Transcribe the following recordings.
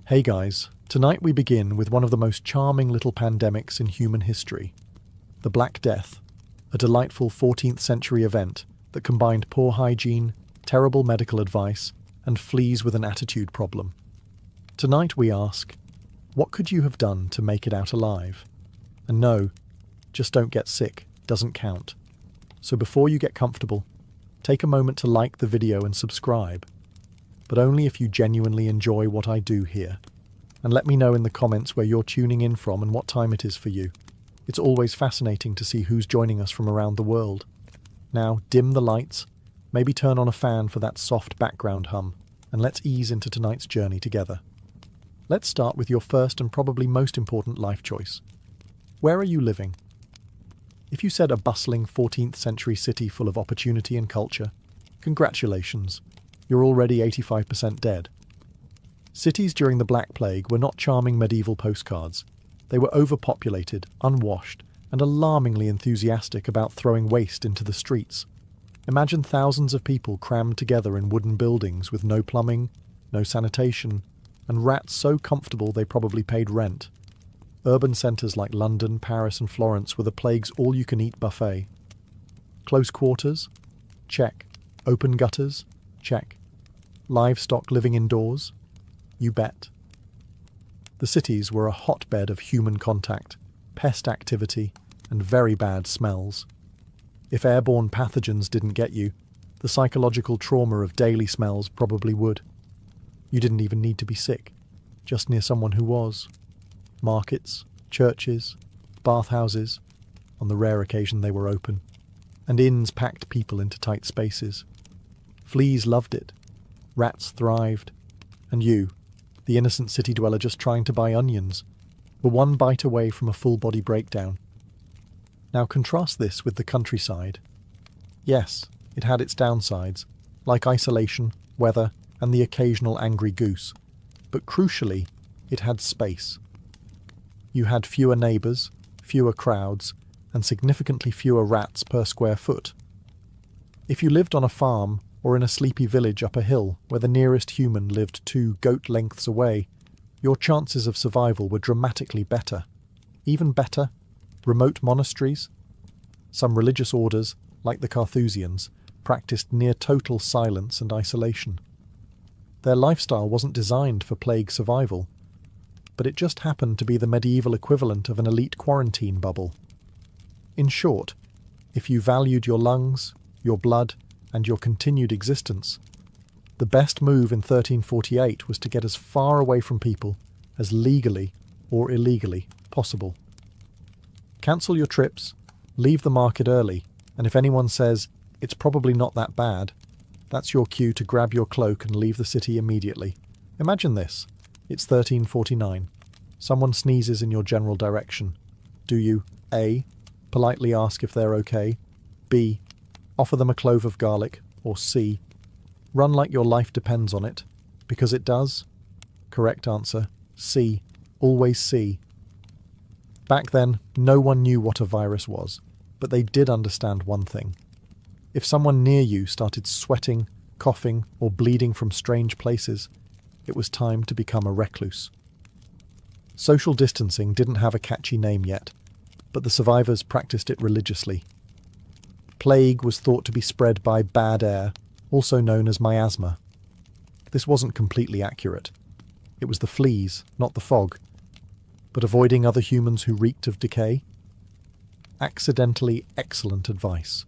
Hey guys, tonight we begin with one of the most charming little pandemics in human history. The Black Death, a delightful 14th century event that combined poor hygiene, terrible medical advice, and fleas with an attitude problem. Tonight we ask, what could you have done to make it out alive? And no, just don't get sick, doesn't count. So before you get comfortable, take a moment to like the video and subscribe, but only if you genuinely enjoy what I do here. And let me know in the comments where you're tuning in from and what time it is for you. It's always fascinating to see who's joining us from around the world. Now, dim the lights, maybe turn on a fan for that soft background hum, and let's ease into tonight's journey together. Let's start with your first and probably most important life choice. Where are you living? If you said a bustling 14th century city full of opportunity and culture, congratulations, you're already 85% dead. Cities during the Black Plague were not charming medieval postcards. They were overpopulated, unwashed, and alarmingly enthusiastic about throwing waste into the streets. Imagine thousands of people crammed together in wooden buildings with no plumbing, no sanitation, and rats so comfortable they probably paid rent. Urban centres like London, Paris and Florence were the plague's all-you-can-eat buffet. Close quarters? Check. Open gutters? Check. Livestock living indoors? You bet. The cities were a hotbed of human contact, pest activity, and very bad smells. If airborne pathogens didn't get you, the psychological trauma of daily smells probably would. You didn't even need to be sick, just near someone who was. Markets, churches, bathhouses, on the rare occasion they were open, and inns packed people into tight spaces. Fleas loved it, rats thrived, and you, the innocent city dweller just trying to buy onions, were one bite away from a full-body breakdown. Now contrast this with the countryside. Yes, it had its downsides, like isolation, weather, and the occasional angry goose, but crucially, it had space. You had fewer neighbours, fewer crowds, and significantly fewer rats per square foot. If you lived on a farm or in a sleepy village up a hill where the nearest human lived 2 goat lengths away, your chances of survival were dramatically better. Even better, remote monasteries. Some religious orders, like the Carthusians, practiced near total silence and isolation. Their lifestyle wasn't designed for plague survival, but it just happened to be the medieval equivalent of an elite quarantine bubble. In short, if you valued your lungs, your blood, and your continued existence, the best move in 1348 was to get as far away from people as legally or illegally possible. Cancel your trips, leave the market early, and if anyone says, it's probably not that bad, that's your cue to grab your cloak and leave the city immediately. Imagine this. It's 1349. Someone sneezes in your general direction. Do you A. politely ask if they're okay, B. offer them a clove of garlic, or C. run like your life depends on it? Because it does? Correct answer, C. Always C. Back then, no one knew what a virus was, but they did understand one thing. If someone near you started sweating, coughing, or bleeding from strange places, it was time to become a recluse. Social distancing didn't have a catchy name yet, but the survivors practiced it religiously. Plague was thought to be spread by bad air, also known as miasma. This wasn't completely accurate. It was the fleas, not the fog. But avoiding other humans who reeked of decay? Accidentally excellent advice.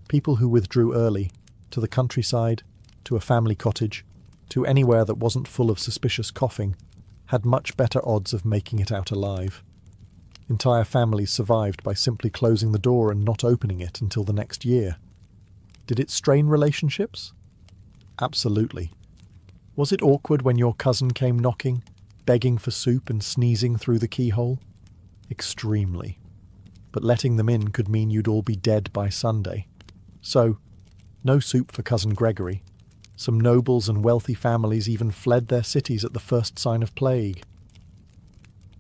People who withdrew early, to the countryside, to a family cottage, to anywhere that wasn't full of suspicious coughing, had much better odds of making it out alive. Entire families survived by simply closing the door and not opening it until the next year. Did it strain relationships? Absolutely. Was it awkward when your cousin came knocking, begging for soup and sneezing through the keyhole? Extremely. But letting them in could mean you'd all be dead by Sunday. So, no soup for cousin Gregory. Some nobles and wealthy families even fled their cities at the first sign of plague.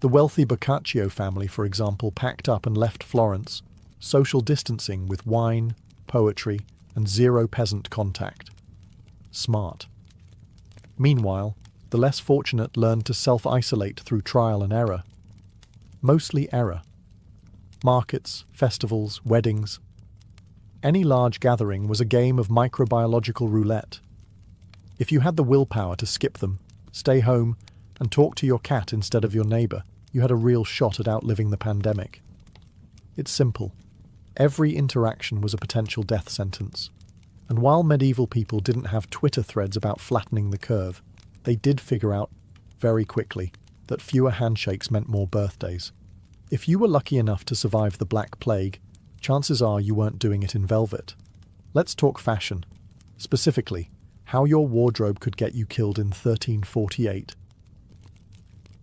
The wealthy Boccaccio family, for example, packed up and left Florence, social distancing with wine, poetry, and zero peasant contact. Smart. Meanwhile, the less fortunate learned to self-isolate through trial and error. Mostly error. Markets, festivals, weddings. Any large gathering was a game of microbiological roulette. If you had the willpower to skip them, stay home, and talk to your cat instead of your neighbour, you had a real shot at outliving the pandemic. It's simple. Every interaction was a potential death sentence. And while medieval people didn't have Twitter threads about flattening the curve, they did figure out very quickly that fewer handshakes meant more birthdays. If you were lucky enough to survive the Black Plague, chances are you weren't doing it in velvet. Let's talk fashion. Specifically, how your wardrobe could get you killed in 1348.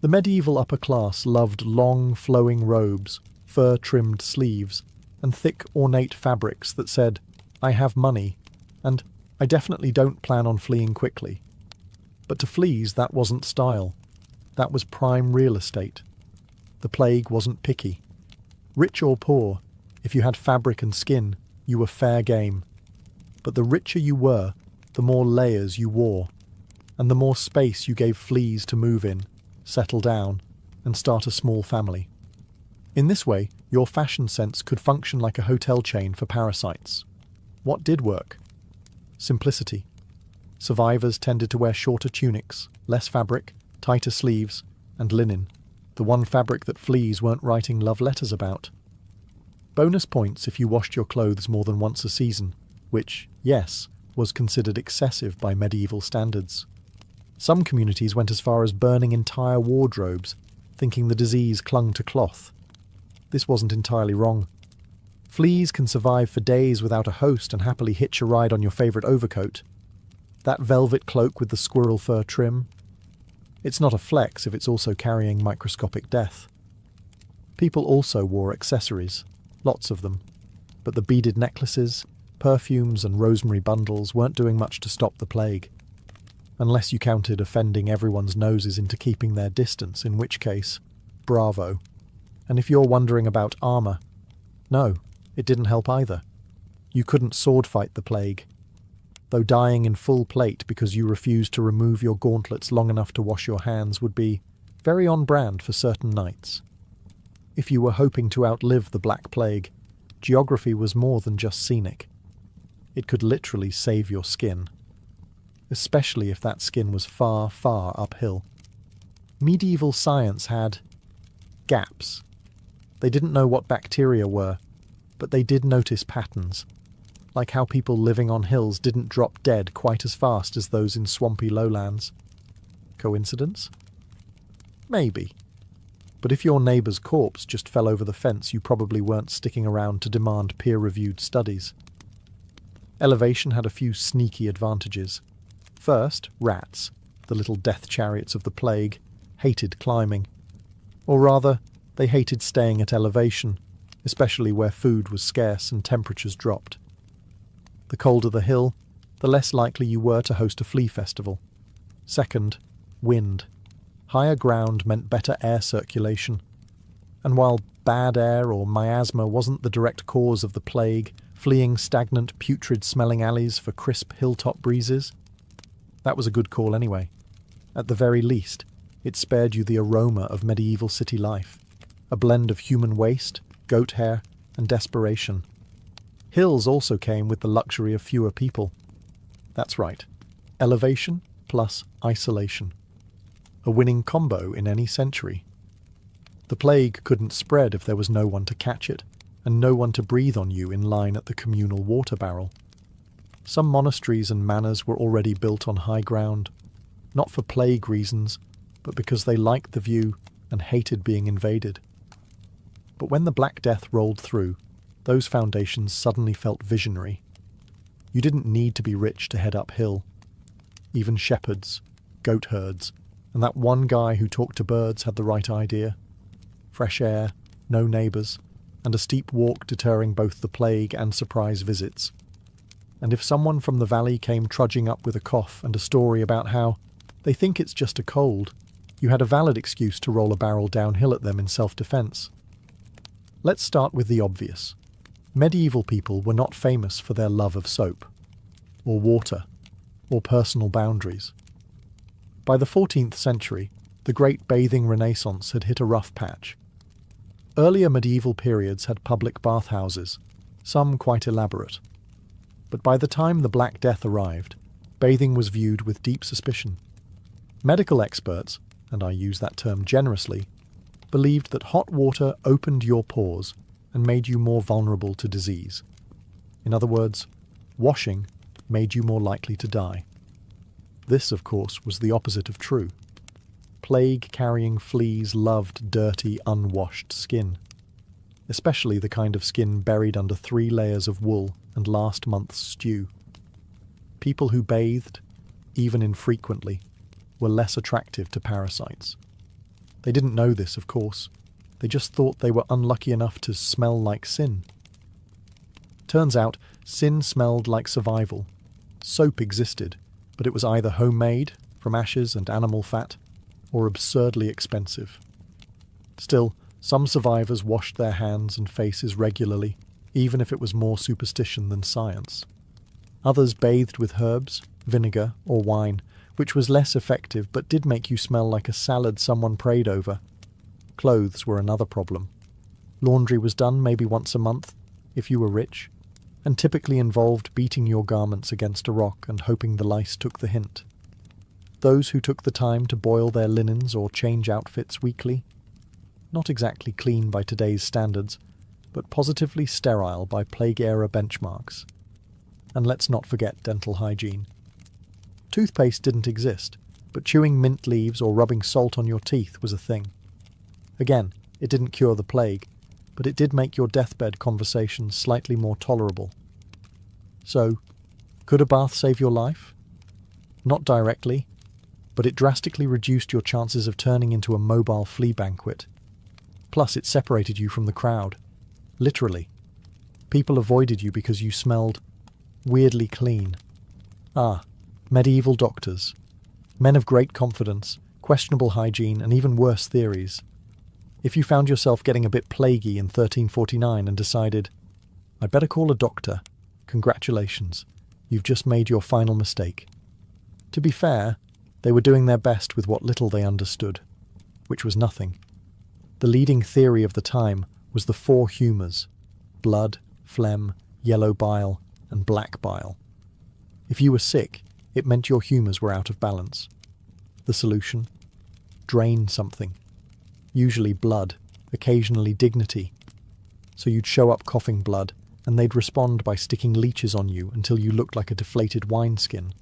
The medieval upper class loved long, flowing robes, fur-trimmed sleeves, and thick, ornate fabrics that said, "I have money," and "I definitely don't plan on fleeing quickly." But to fleas, that wasn't style. That was prime real estate. The plague wasn't picky. Rich or poor, if you had fabric and skin, you were fair game. But the richer you were, the more layers you wore, and the more space you gave fleas to move in, settle down, and start a small family. In this way, your fashion sense could function like a hotel chain for parasites. What did work? Simplicity. Survivors tended to wear shorter tunics, less fabric, tighter sleeves, and linen, the one fabric that fleas weren't writing love letters about. Bonus points if you washed your clothes more than once a season, which, yes, was considered excessive by medieval standards. Some communities went as far as burning entire wardrobes, thinking the disease clung to cloth. This wasn't entirely wrong. Fleas can survive for days without a host and happily hitch a ride on your favourite overcoat. That velvet cloak with the squirrel fur trim? It's not a flex if it's also carrying microscopic death. People also wore accessories, lots of them, but the beaded necklaces, perfumes and rosemary bundles weren't doing much to stop the plague. Unless you counted offending everyone's noses into keeping their distance, in which case, bravo. And if you're wondering about armour, no, it didn't help either. You couldn't sword fight the plague. Though dying in full plate because you refused to remove your gauntlets long enough to wash your hands would be very on brand for certain knights. If you were hoping to outlive the Black Plague, geography was more than just scenic. It could literally save your skin. Especially if that skin was far, far uphill. Medieval science had gaps. They didn't know what bacteria were, but they did notice patterns, like how people living on hills didn't drop dead quite as fast as those in swampy lowlands. Coincidence? Maybe. But if your neighbour's corpse just fell over the fence, you probably weren't sticking around to demand peer-reviewed studies. Elevation had a few sneaky advantages. First, rats, the little death chariots of the plague, hated climbing. Or rather, they hated staying at elevation, especially where food was scarce and temperatures dropped. The colder the hill, the less likely you were to host a flea festival. Second, wind. Higher ground meant better air circulation. And while bad air or miasma wasn't the direct cause of the plague, fleeing stagnant, putrid-smelling alleys for crisp hilltop breezes, that was a good call anyway. At the very least, it spared you the aroma of medieval city life, a blend of human waste, goat hair, and desperation. Hills also came with the luxury of fewer people. That's right, elevation plus isolation. A winning combo in any century. The plague couldn't spread if there was no one to catch it, and no one to breathe on you in line at the communal water barrel. Some monasteries and manors were already built on high ground, not for plague reasons, but because they liked the view and hated being invaded. But when the Black Death rolled through, those foundations suddenly felt visionary. You didn't need to be rich to head uphill. Even shepherds, goat herds, and that one guy who talked to birds had the right idea. Fresh air, no neighbours, and a steep walk deterring both the plague and surprise visits. And if someone from the valley came trudging up with a cough and a story about how they think it's just a cold, you had a valid excuse to roll a barrel downhill at them in self-defence. Let's start with the obvious. Medieval people were not famous for their love of soap, or water, or personal boundaries. By the 14th century, the Great Bathing Renaissance had hit a rough patch. Earlier medieval periods had public bathhouses, some quite elaborate. But by the time the Black Death arrived, bathing was viewed with deep suspicion. Medical experts, and I use that term generously, believed that hot water opened your pores and made you more vulnerable to disease. In other words, washing made you more likely to die. This, of course, was the opposite of true. Plague-carrying fleas loved dirty, unwashed skin, especially the kind of skin buried under 3 layers of wool and last month's stew. People who bathed, even infrequently, were less attractive to parasites. They didn't know this, of course. They just thought they were unlucky enough to smell like sin. Turns out, sin smelled like survival. Soap existed, but it was either homemade, from ashes and animal fat, or absurdly expensive. Still, some survivors washed their hands and faces regularly, even if it was more superstition than science. Others bathed with herbs, vinegar, or wine, which was less effective but did make you smell like a salad someone prayed over. Clothes were another problem. Laundry was done maybe once a month, if you were rich, and typically involved beating your garments against a rock and hoping the lice took the hint. Those who took the time to boil their linens or change outfits weekly, not exactly clean by today's standards, but positively sterile by plague-era benchmarks. And let's not forget dental hygiene. Toothpaste didn't exist, but chewing mint leaves or rubbing salt on your teeth was a thing. Again, it didn't cure the plague, but it did make your deathbed conversations slightly more tolerable. So, could a bath save your life? Not directly, but it drastically reduced your chances of turning into a mobile flea banquet. Plus, it separated you from the crowd. Literally. People avoided you because you smelled weirdly clean. Ah, medieval doctors. Men of great confidence, questionable hygiene, and even worse theories. If you found yourself getting a bit plaguey in 1349 and decided, I'd better call a doctor, congratulations, you've just made your final mistake. To be fair, they were doing their best with what little they understood, which was nothing. The leading theory of the time was the 4 humours: blood, phlegm, yellow bile, and black bile. If you were sick, it meant your humours were out of balance. The solution? Drain something. Usually blood, occasionally dignity. So you'd show up coughing blood, and they'd respond by sticking leeches on you until you looked like a deflated wineskin.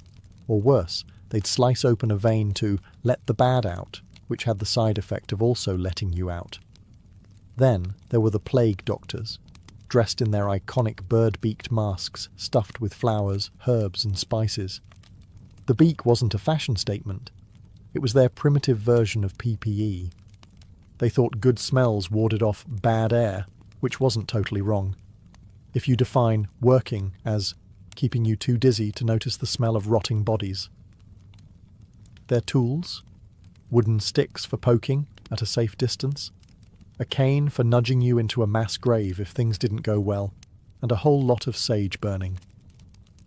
Or worse, they'd slice open a vein to let the bad out, which had the side effect of also letting you out. Then there were the plague doctors, dressed in their iconic bird-beaked masks stuffed with flowers, herbs, and spices. The beak wasn't a fashion statement. It was their primitive version of PPE. They thought good smells warded off bad air, which wasn't totally wrong. If you define working as keeping you too dizzy to notice the smell of rotting bodies. Their tools? Wooden sticks for poking at a safe distance, a cane for nudging you into a mass grave if things didn't go well, and a whole lot of sage burning.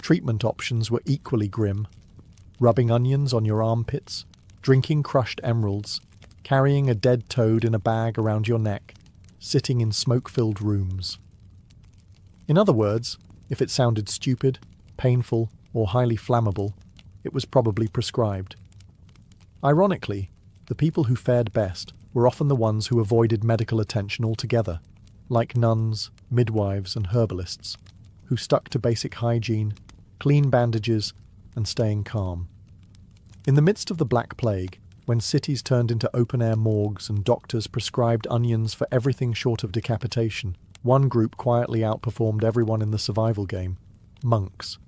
Treatment options were equally grim: rubbing onions on your armpits, drinking crushed emeralds, carrying a dead toad in a bag around your neck, sitting in smoke-filled rooms. In other words, if it sounded stupid, painful, or highly flammable, it was probably prescribed. Ironically, the people who fared best were often the ones who avoided medical attention altogether, like nuns, midwives, and herbalists, who stuck to basic hygiene, clean bandages, and staying calm. In the midst of the Black Plague, when cities turned into open-air morgues and doctors prescribed onions for everything short of decapitation, one group quietly outperformed everyone in the survival game: monks.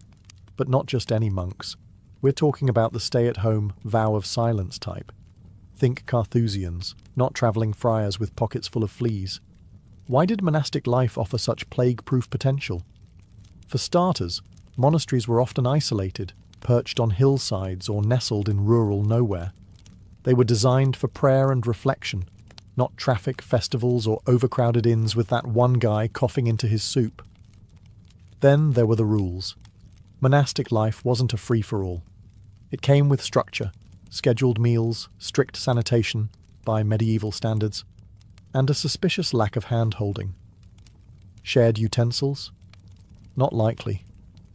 But not just any monks. We're talking about the stay-at-home, vow of silence type. Think Carthusians, not travelling friars with pockets full of fleas. Why did monastic life offer such plague-proof potential? For starters, monasteries were often isolated, perched on hillsides or nestled in rural nowhere. They were designed for prayer and reflection, not traffic, festivals, or overcrowded inns with that one guy coughing into his soup. Then there were the rules. Monastic life wasn't a free-for-all. It came with structure, scheduled meals, strict sanitation, by medieval standards, and a suspicious lack of hand-holding. Shared utensils? Not likely.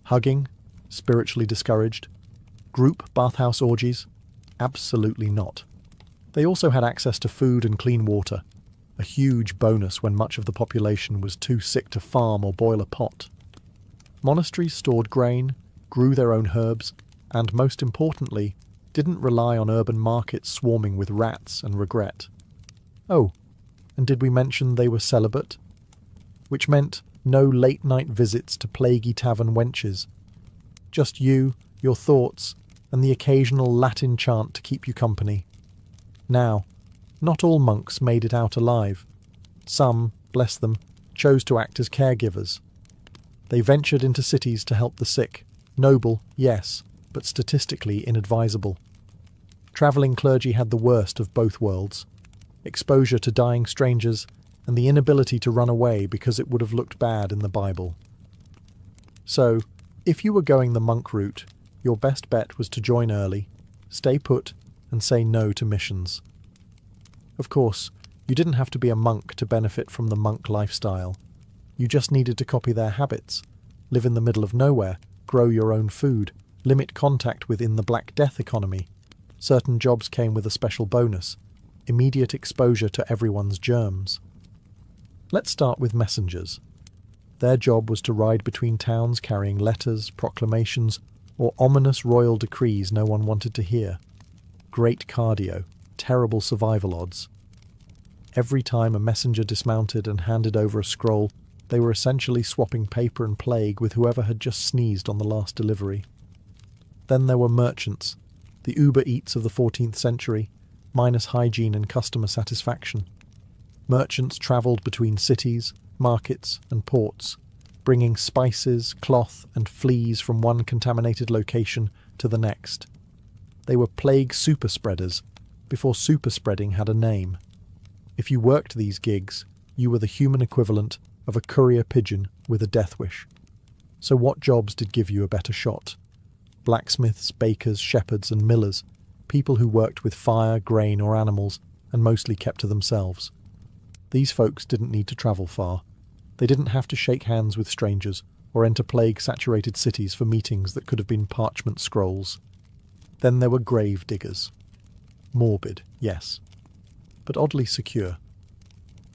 Hugging? Spiritually discouraged. Group bathhouse orgies? Absolutely not. They also had access to food and clean water, a huge bonus when much of the population was too sick to farm or boil a pot. Monasteries stored grain, grew their own herbs, and most importantly, didn't rely on urban markets swarming with rats and regret. Oh, and did we mention they were celibate? Which meant no late-night visits to plaguey tavern wenches. Just you, your thoughts, and the occasional Latin chant to keep you company. Now, not all monks made it out alive. Some, bless them, chose to act as caregivers. They ventured into cities to help the sick. Noble, yes, but statistically inadvisable. Travelling clergy had the worst of both worlds. Exposure to dying strangers and the inability to run away because it would have looked bad in the Bible. So, if you were going the monk route, your best bet was to join early, stay put, and say no to missions. Of course, you didn't have to be a monk to benefit from the monk lifestyle. You just needed to copy their habits, live in the middle of nowhere, grow your own food, limit contact within the Black Death economy. Certain jobs came with a special bonus, immediate exposure to everyone's germs. Let's start with messengers. Their job was to ride between towns carrying letters, proclamations, or ominous royal decrees no one wanted to hear. Great cardio, terrible survival odds. Every time a messenger dismounted and handed over a scroll, they were essentially swapping paper and plague with whoever had just sneezed on the last delivery. Then there were merchants, the Uber Eats of the 14th century, minus hygiene and customer satisfaction. Merchants travelled between cities, markets, and ports, bringing spices, cloth, and fleas from one contaminated location to the next. They were plague superspreaders, before superspreading had a name. If you worked these gigs, you were the human equivalent of a courier pigeon with a death wish. So what jobs did give you a better shot? Blacksmiths, bakers, shepherds, and millers, people who worked with fire, grain, or animals, and mostly kept to themselves. These folks didn't need to travel far. They didn't have to shake hands with strangers or enter plague-saturated cities for meetings that could have been parchment scrolls. Then there were grave diggers. Morbid, yes, but oddly secure.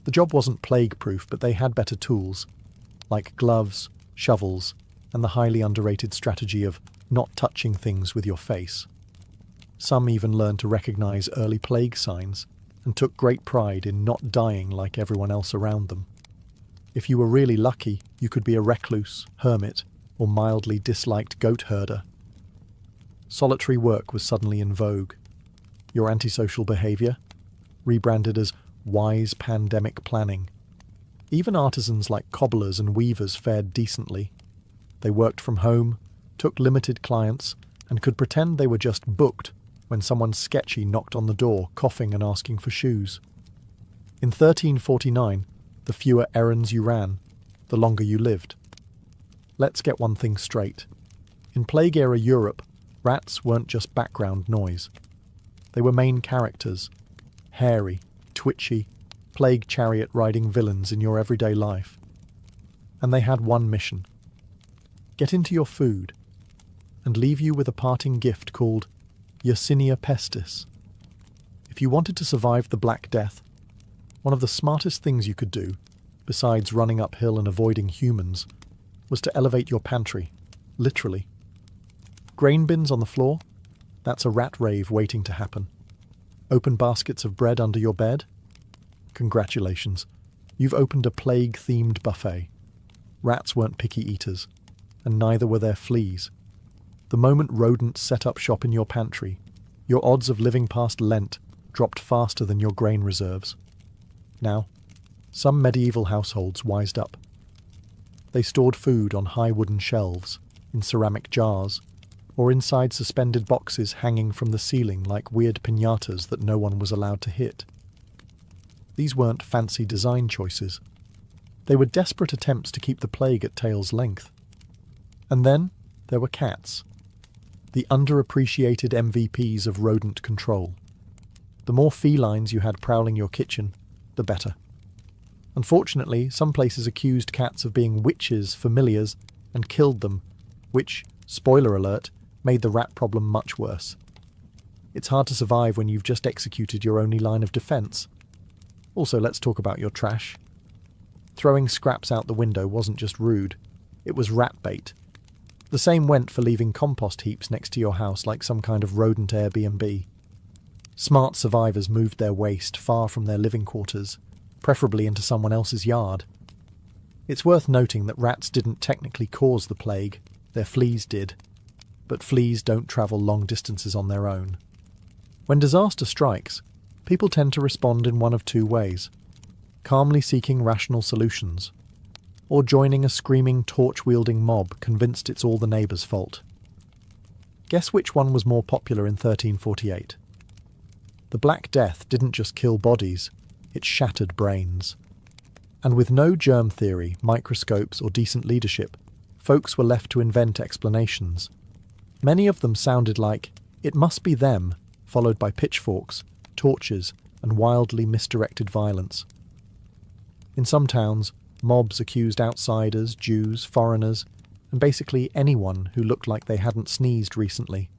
The job wasn't plague-proof, but they had better tools, like gloves, shovels, and the highly underrated strategy of not touching things with your face. Some even learned to recognize early plague signs and took great pride in not dying like everyone else around them. If you were really lucky, you could be a recluse, hermit, or mildly disliked goat herder. Solitary work was suddenly in vogue. Your antisocial behavior? Rebranded as wise pandemic planning. Even artisans like cobblers and weavers fared decently. They worked from home, took limited clients, and could pretend they were just booked when someone sketchy knocked on the door, coughing and asking for shoes. In 1349, the fewer errands you ran, the longer you lived. Let's get one thing straight. In Plague-era Europe, rats weren't just background noise. They were main characters, hairy, twitchy, plague chariot-riding villains in your everyday life. And they had one mission: get into your food, and leave you with a parting gift called Yersinia pestis. If you wanted to survive the Black Death, one of the smartest things you could do, besides running uphill and avoiding humans, was to elevate your pantry, literally. Grain bins on the floor? That's a rat rave waiting to happen. Open baskets of bread under your bed? Congratulations, you've opened a plague-themed buffet. Rats weren't picky eaters, and neither were their fleas. The moment rodents set up shop in your pantry, your odds of living past Lent dropped faster than your grain reserves. Now, some medieval households wised up. They stored food on high wooden shelves, in ceramic jars, or inside suspended boxes hanging from the ceiling like weird piñatas that no one was allowed to hit. These weren't fancy design choices. They were desperate attempts to keep the plague at tail's length. And then there were cats. the underappreciated MVPs of rodent control. The more felines you had prowling your kitchen, the better. Unfortunately, some places accused cats of being witches, familiars, and killed them, which, spoiler alert, made the rat problem much worse. It's hard to survive when you've just executed your only line of defense. Also, let's talk about your trash. Throwing scraps out the window wasn't just rude, it was rat bait. The same went for leaving compost heaps next to your house like some kind of rodent Airbnb. Smart survivors moved their waste far from their living quarters, preferably into someone else's yard. It's worth noting that rats didn't technically cause the plague, their fleas did. But fleas don't travel long distances on their own. When disaster strikes, people tend to respond in one of two ways: calmly seeking rational solutions, or joining a screaming, torch-wielding mob convinced it's all the neighbours' fault. Guess which one was more popular in 1348? The Black Death didn't just kill bodies, it shattered brains. And with no germ theory, microscopes, or decent leadership, folks were left to invent explanations. Many of them sounded like, "It must be them," followed by pitchforks, torches, and wildly misdirected violence. In some towns, mobs accused outsiders, Jews, foreigners, and basically anyone who looked like they hadn't sneezed recently.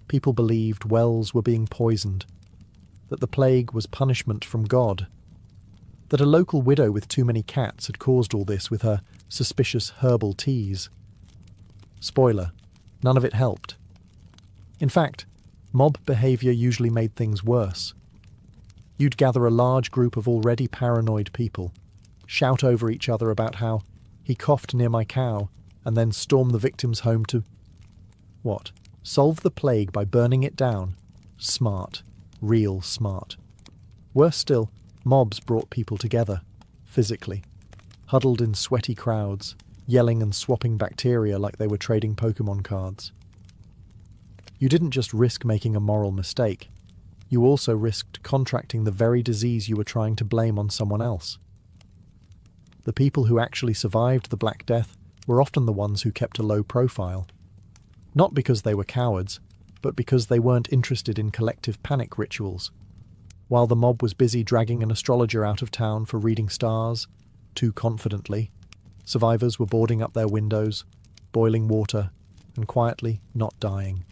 People believed wells were being poisoned, that the plague was punishment from God, that a local widow with too many cats had caused all this with her suspicious herbal teas. Spoiler, none of it helped. In fact, mob behaviour usually made things worse. You'd gather a large group of already paranoid people, shout over each other about how he coughed near my cow, and then storm the victim's home to... What? Solve the plague by burning it down? Smart. Real smart. Worse still, mobs brought people together, physically, huddled in sweaty crowds, yelling and swapping bacteria like they were trading Pokemon cards. You didn't just risk making a moral mistake, you also risked contracting the very disease you were trying to blame on someone else. The people who actually survived the Black Death were often the ones who kept a low profile. Not because they were cowards, but because they weren't interested in collective panic rituals. While the mob was busy dragging an astrologer out of town for reading stars, too confidently, survivors were boarding up their windows, boiling water, and quietly not dying.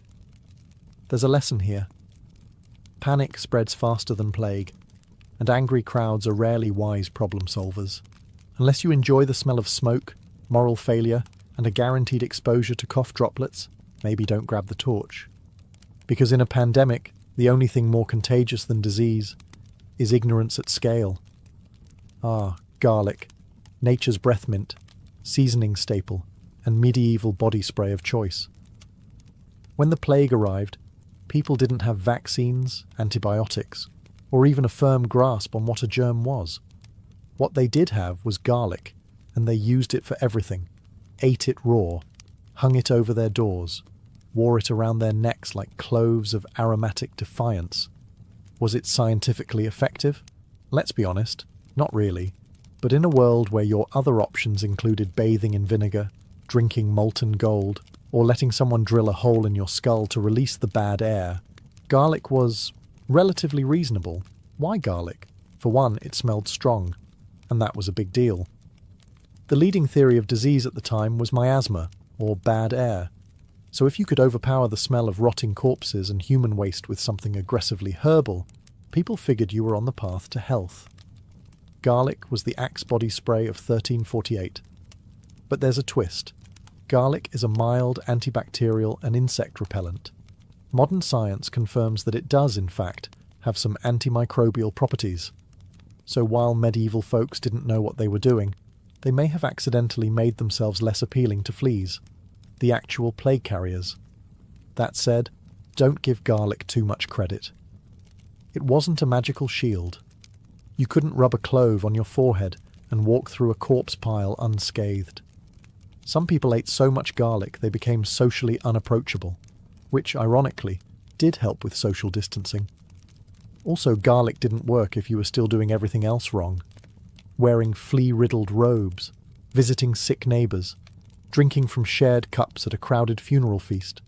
There's a lesson here. Panic spreads faster than plague, and angry crowds are rarely wise problem solvers. Unless you enjoy the smell of smoke, moral failure, and a guaranteed exposure to cough droplets, maybe don't grab the torch. Because in a pandemic, the only thing more contagious than disease is ignorance at scale. Ah, garlic, nature's breath mint, seasoning staple, and medieval body spray of choice. When the plague arrived, people didn't have vaccines, antibiotics, or even a firm grasp on what a germ was. What they did have was garlic, and they used it for everything, ate it raw, hung it over their doors, wore it around their necks like cloves of aromatic defiance. Was it scientifically effective? Let's be honest, not really. But in a world where your other options included bathing in vinegar, drinking molten gold, or letting someone drill a hole in your skull to release the bad air, garlic was relatively reasonable. Why garlic? For one, it smelled strong, and that was a big deal. The leading theory of disease at the time was miasma, or bad air. So if you could overpower the smell of rotting corpses and human waste with something aggressively herbal, people figured you were on the path to health. Garlic was the Axe body spray of 1348. But there's a twist. Garlic is a mild antibacterial and insect repellent. Modern science confirms that it does, in fact, have some antimicrobial properties. So while medieval folks didn't know what they were doing, they may have accidentally made themselves less appealing to fleas, the actual plague carriers. That said, don't give garlic too much credit. It wasn't a magical shield. You couldn't rub a clove on your forehead and walk through a corpse pile unscathed. Some people ate so much garlic they became socially unapproachable, which, ironically, did help with social distancing. Also, garlic didn't work if you were still doing everything else wrong. Wearing flea-riddled robes, visiting sick neighbours, drinking from shared cups at a crowded funeral feast.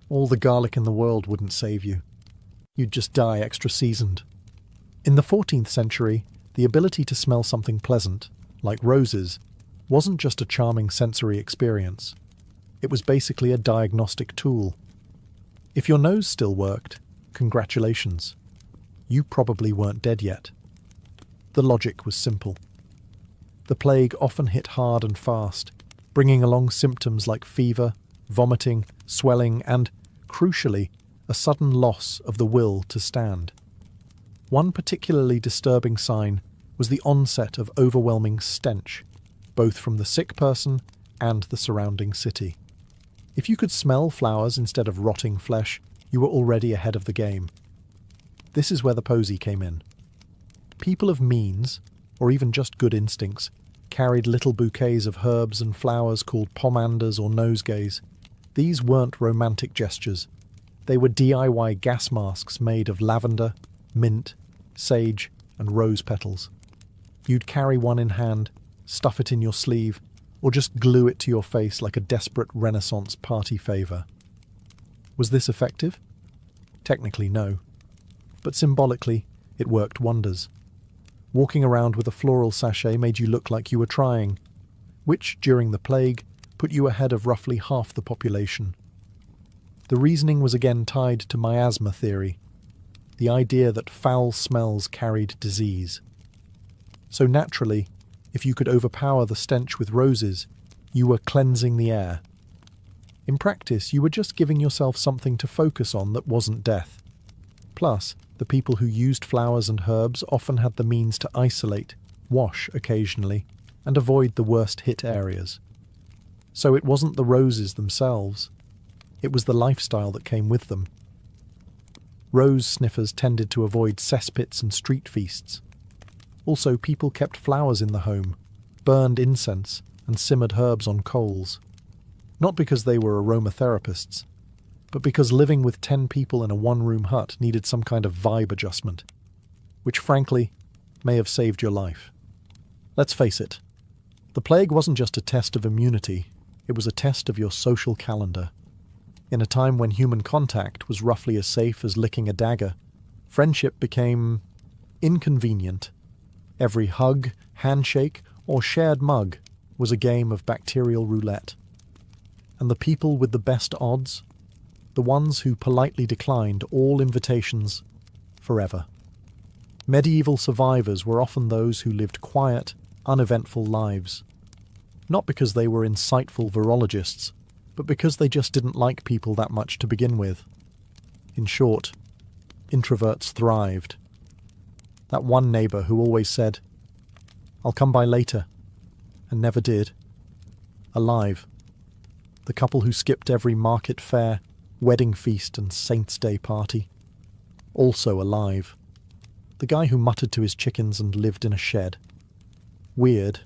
All the garlic in the world wouldn't save you. You'd just die extra seasoned. In the 14th century, the ability to smell something pleasant, like roses, wasn't just a charming sensory experience. It was basically a diagnostic tool. If your nose still worked, congratulations. You probably weren't dead yet. The logic was simple. The plague often hit hard and fast, bringing along symptoms like fever, vomiting, swelling, and, crucially, a sudden loss of the will to stand. One particularly disturbing sign was the onset of overwhelming stench, both from the sick person and the surrounding city. If you could smell flowers instead of rotting flesh, you were already ahead of the game. This is where the posy came in. People of means, or even just good instincts, carried little bouquets of herbs and flowers called pomanders or nosegays. These weren't romantic gestures. They were DIY gas masks made of lavender, mint, sage, and rose petals. You'd carry one in hand, stuff it in your sleeve, or just glue it to your face like a desperate Renaissance party favour. Was this effective? Technically, no. But symbolically, it worked wonders. Walking around with a floral sachet made you look like you were trying, which, during the plague, put you ahead of roughly half the population. The reasoning was again tied to miasma theory, the idea that foul smells carried disease. So naturally, if you could overpower the stench with roses, you were cleansing the air. In practice, you were just giving yourself something to focus on that wasn't death. Plus, the people who used flowers and herbs often had the means to isolate, wash occasionally, and avoid the worst-hit areas. So it wasn't the roses themselves. It was the lifestyle that came with them. Rose sniffers tended to avoid cesspits and street feasts. Also, people kept flowers in the home, burned incense, and simmered herbs on coals. Not because they were aromatherapists, but because living with 10 people in a one-room hut needed some kind of vibe adjustment, which frankly may have saved your life. Let's face it, the plague wasn't just a test of immunity, it was a test of your social calendar. In a time when human contact was roughly as safe as licking a dagger, friendship became inconvenient. Every hug, handshake, or shared mug was a game of bacterial roulette. And the people with the best odds, the ones who politely declined all invitations forever. Medieval survivors were often those who lived quiet, uneventful lives. Not because they were insightful virologists, but because they just didn't like people that much to begin with. In short, introverts thrived. That one neighbour who always said, "I'll come by later," and never did. Alive. The couple who skipped every market fair, wedding feast and Saints' Day party. Also alive. The guy who muttered to his chickens and lived in a shed. Weird,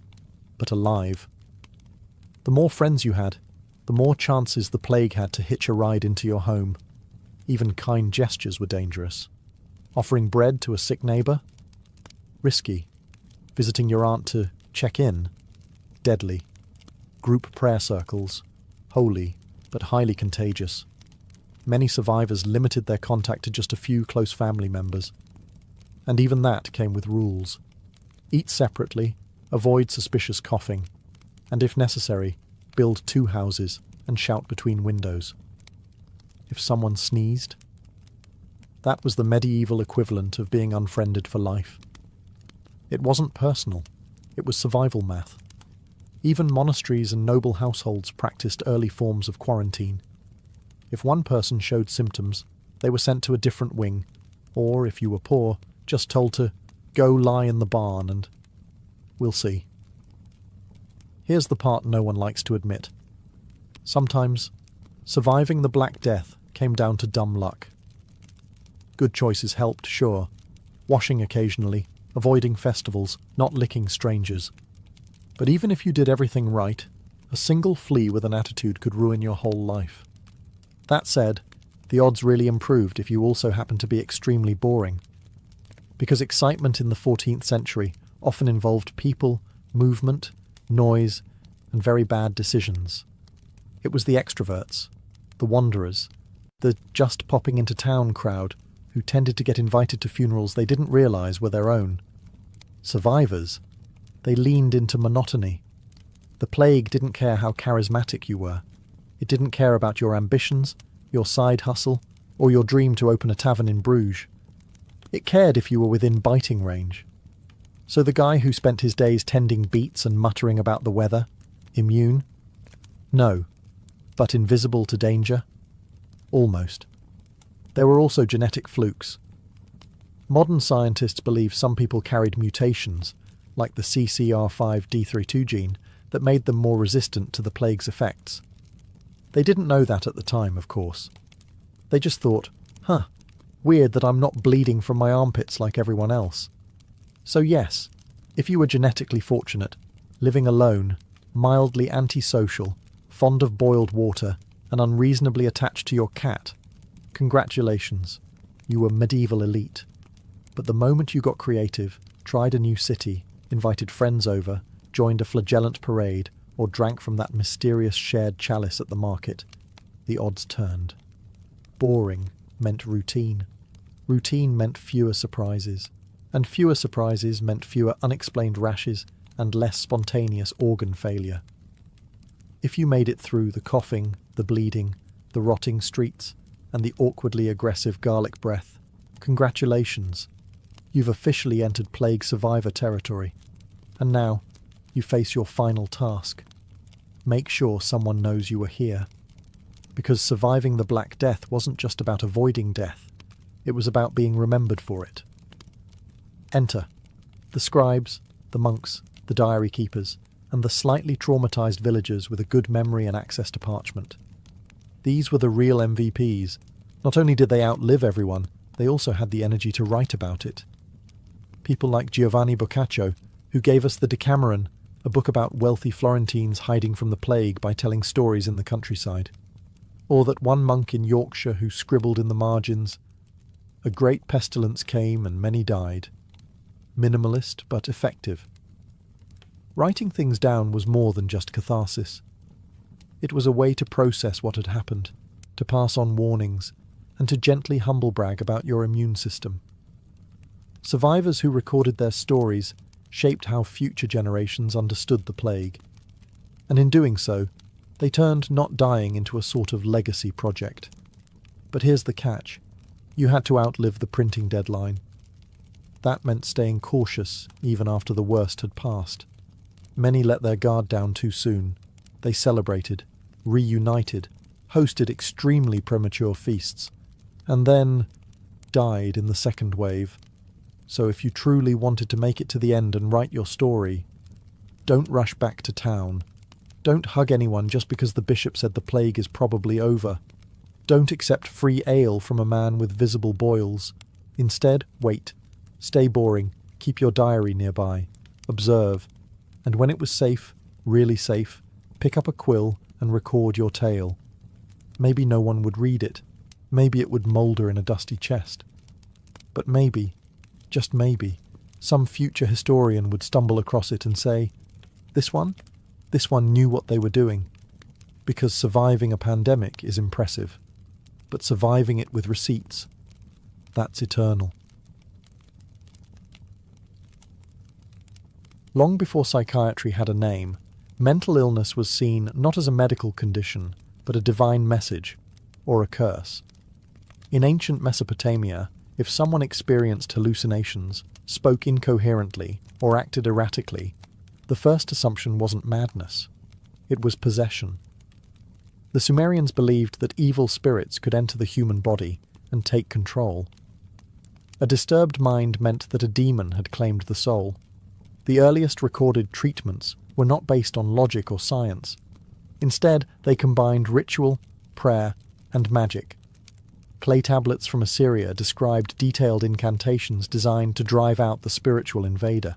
but alive. The more friends you had, the more chances the plague had to hitch a ride into your home. Even kind gestures were dangerous. Offering bread to a sick neighbour? Risky. Visiting your aunt to check in? Deadly. Group prayer circles? Holy, but highly contagious. Many survivors limited their contact to just a few close family members. And even that came with rules. Eat separately, avoid suspicious coughing, and if necessary, build 2 houses and shout between windows. If someone sneezed, that was the medieval equivalent of being unfriended for life. It wasn't personal, it was survival math. Even monasteries and noble households practiced early forms of quarantine. If one person showed symptoms, they were sent to a different wing, or, if you were poor, just told to go lie in the barn and we'll see. Here's the part no one likes to admit. Sometimes, surviving the Black Death came down to dumb luck. Good choices helped, sure. Washing occasionally, avoiding festivals, not licking strangers. But even if you did everything right, a single flea with an attitude could ruin your whole life. That said, the odds really improved if you also happened to be extremely boring. Because excitement in the 14th century often involved people, movement, noise, and very bad decisions. It was the extroverts, the wanderers, The just popping into town crowd who tended to get invited to funerals they didn't realise were their own. Survivors, they leaned into monotony. The plague didn't care how charismatic you were. It didn't care about your ambitions, your side hustle, or your dream to open a tavern in Bruges. It cared if you were within biting range. So the guy who spent his days tending beets and muttering about the weather, immune? No. But invisible to danger? Almost. There were also genetic flukes. Modern scientists believe some people carried mutations, like the CCR5D32 gene, that made them more resistant to the plague's effects. They didn't know that at the time, of course. They just thought, weird that I'm not bleeding from my armpits like everyone else. So yes, if you were genetically fortunate, living alone, mildly antisocial, fond of boiled water, and unreasonably attached to your cat, congratulations, you were medieval elite. But the moment you got creative, tried a new city, invited friends over, joined a flagellant parade, or drank from that mysterious shared chalice at the market, the odds turned. Boring meant routine. Routine meant fewer surprises. And fewer surprises meant fewer unexplained rashes and less spontaneous organ failure. If you made it through the coughing, the bleeding, the rotting streets, and the awkwardly aggressive garlic breath, congratulations. You've officially entered plague survivor territory. And now, you face your final task. Make sure someone knows you were here. Because surviving the Black Death wasn't just about avoiding death. It was about being remembered for it. Enter the scribes, the monks, the diary keepers, and the slightly traumatized villagers with a good memory and access to parchment. These were the real MVPs. Not only did they outlive everyone, they also had the energy to write about it. People like Giovanni Boccaccio, who gave us the Decameron, a book about wealthy Florentines hiding from the plague by telling stories in the countryside. Or that one monk in Yorkshire who scribbled in the margins, "A great pestilence came and many died." Minimalist but effective. Writing things down was more than just catharsis. It was a way to process what had happened, to pass on warnings, and to gently humble brag about your immune system. Survivors who recorded their stories shaped how future generations understood the plague. And in doing so, they turned not dying into a sort of legacy project. But here's the catch. You had to outlive the printing deadline. That meant staying cautious even after the worst had passed. Many let their guard down too soon. They celebrated, reunited, hosted extremely premature feasts, and then died in the second wave. So if you truly wanted to make it to the end and write your story, don't rush back to town. Don't hug anyone just because the bishop said the plague is probably over. Don't accept free ale from a man with visible boils. Instead, wait. Stay boring, keep your diary nearby, observe, and when it was safe, really safe, pick up a quill and record your tale. Maybe no one would read it, maybe it would moulder in a dusty chest. But maybe, just maybe, some future historian would stumble across it and say, this one knew what they were doing. Because surviving a pandemic is impressive, but surviving it with receipts, that's eternal. Long before psychiatry had a name, mental illness was seen not as a medical condition, but a divine message, or a curse. In ancient Mesopotamia, if someone experienced hallucinations, spoke incoherently, or acted erratically, the first assumption wasn't madness. It was possession. The Sumerians believed that evil spirits could enter the human body and take control. A disturbed mind meant that a demon had claimed the soul. The earliest recorded treatments were not based on logic or science. Instead, they combined ritual, prayer, and magic. Clay tablets from Assyria described detailed incantations designed to drive out the spiritual invader.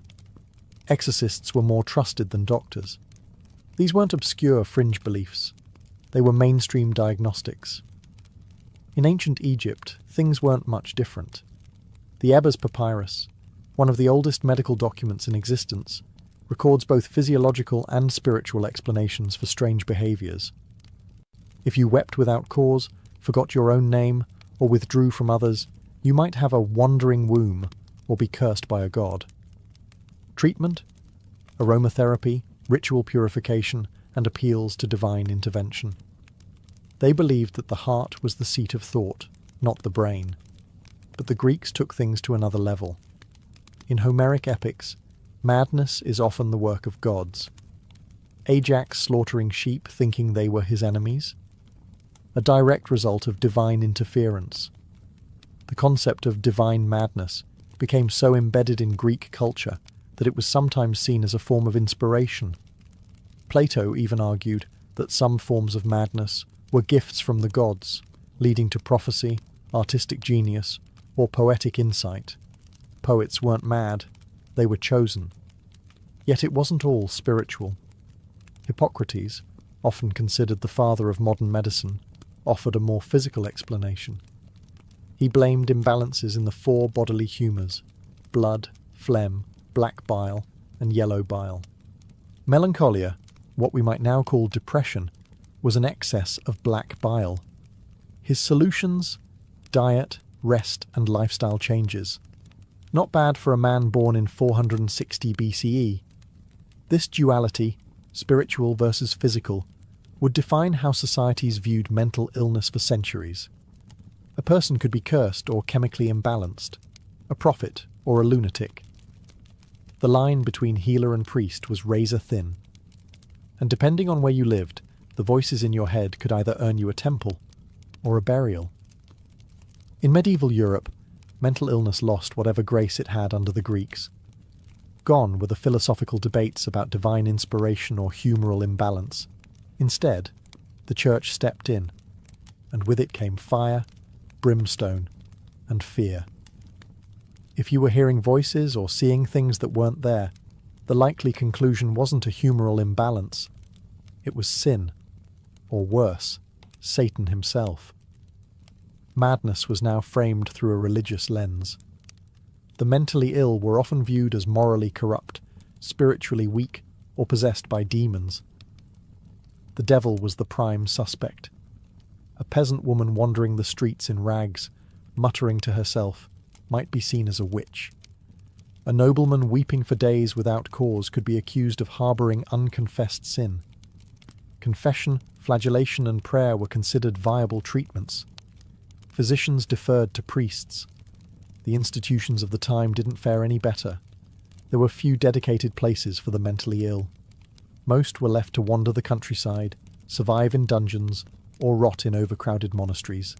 Exorcists were more trusted than doctors. These weren't obscure fringe beliefs. They were mainstream diagnostics. In ancient Egypt, things weren't much different. The Ebers Papyrus, one of the oldest medical documents in existence, records both physiological and spiritual explanations for strange behaviours. If you wept without cause, forgot your own name, or withdrew from others, you might have a wandering womb or be cursed by a god. Treatment? Aromatherapy, ritual purification, and appeals to divine intervention. They believed that the heart was the seat of thought, not the brain. But the Greeks took things to another level. In Homeric epics, madness is often the work of gods. Ajax slaughtering sheep thinking they were his enemies? A direct result of divine interference. The concept of divine madness became so embedded in Greek culture that it was sometimes seen as a form of inspiration. Plato even argued that some forms of madness were gifts from the gods, leading to prophecy, artistic genius, or poetic insight. Poets weren't mad, they were chosen. Yet it wasn't all spiritual. Hippocrates, often considered the father of modern medicine, offered a more physical explanation. He blamed imbalances in the 4 bodily humours: blood, phlegm, black bile, and yellow bile. Melancholia, what we might now call depression, was an excess of black bile. His solutions? Diet, rest, and lifestyle changes. Not bad for a man born in 460 BCE. This duality, spiritual versus physical, would define how societies viewed mental illness for centuries. A person could be cursed or chemically imbalanced, a prophet or a lunatic. The line between healer and priest was razor thin. And depending on where you lived, the voices in your head could either earn you a temple or a burial. In medieval Europe, mental illness lost whatever grace it had under the Greeks. Gone were the philosophical debates about divine inspiration or humoral imbalance. Instead, the church stepped in, and with it came fire, brimstone, and fear. If you were hearing voices or seeing things that weren't there, the likely conclusion wasn't a humoral imbalance. It was sin, or worse, Satan himself. Madness was now framed through a religious lens. The mentally ill were often viewed as morally corrupt, spiritually weak, or possessed by demons. The devil was the prime suspect. A peasant woman wandering the streets in rags, muttering to herself, might be seen as a witch. A nobleman weeping for days without cause could be accused of harbouring unconfessed sin. Confession, flagellation, and prayer were considered viable treatments. Physicians deferred to priests. The institutions of the time didn't fare any better. There were few dedicated places for the mentally ill. Most were left to wander the countryside, survive in dungeons, or rot in overcrowded monasteries.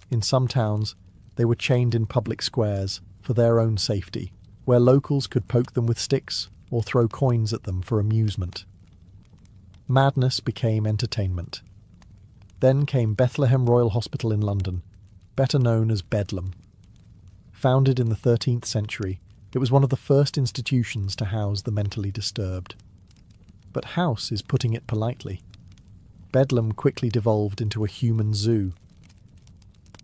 In some towns, they were chained in public squares for their own safety, where locals could poke them with sticks or throw coins at them for amusement. Madness became entertainment. Then came Bethlehem Royal Hospital in London, better known as Bedlam. Founded in the 13th century, it was one of the first institutions to house the mentally disturbed. But house is putting it politely. Bedlam quickly devolved into a human zoo.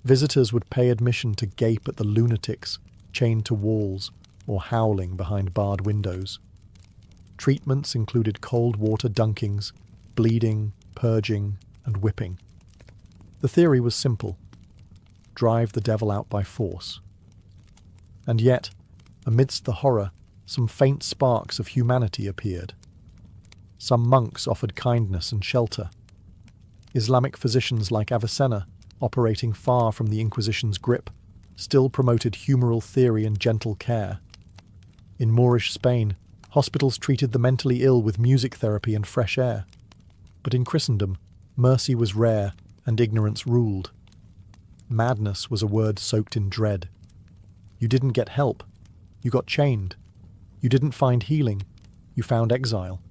Visitors would pay admission to gape at the lunatics, chained to walls, or howling behind barred windows. Treatments included cold water dunkings, bleeding, purging, and whipping. The theory was simple: drive the devil out by force. And yet, amidst the horror, some faint sparks of humanity appeared. Some monks offered kindness and shelter. Islamic physicians like Avicenna, operating far from the Inquisition's grip, still promoted humoral theory and gentle care. In Moorish Spain, hospitals treated the mentally ill with music therapy and fresh air. But in Christendom, mercy was rare and ignorance ruled. Madness was a word soaked in dread. You didn't get help. You got chained. You didn't find healing. You found exile.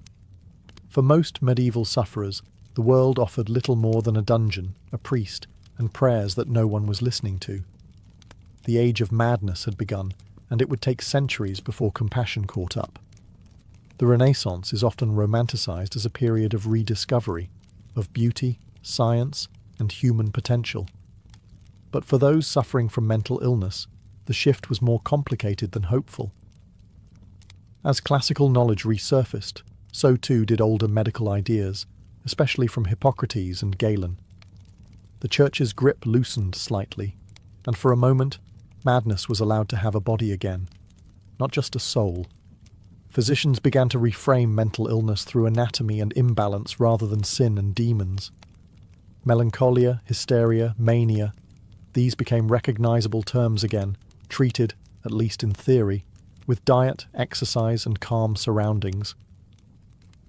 For most medieval sufferers, the world offered little more than a dungeon, a priest, and prayers that no one was listening to. The age of madness had begun, and it would take centuries before compassion caught up. The Renaissance is often romanticized as a period of rediscovery, of beauty, science, and human potential. But for those suffering from mental illness, the shift was more complicated than hopeful. As classical knowledge resurfaced, so too did older medical ideas, especially from Hippocrates and Galen. the church's grip loosened slightly, and for a moment, madness was allowed to have a body again, not just a soul. Physicians began to reframe mental illness through anatomy and imbalance rather than sin and demons. Melancholia, hysteria, mania, these became recognizable terms again, treated, at least in theory, with diet, exercise, and calm surroundings.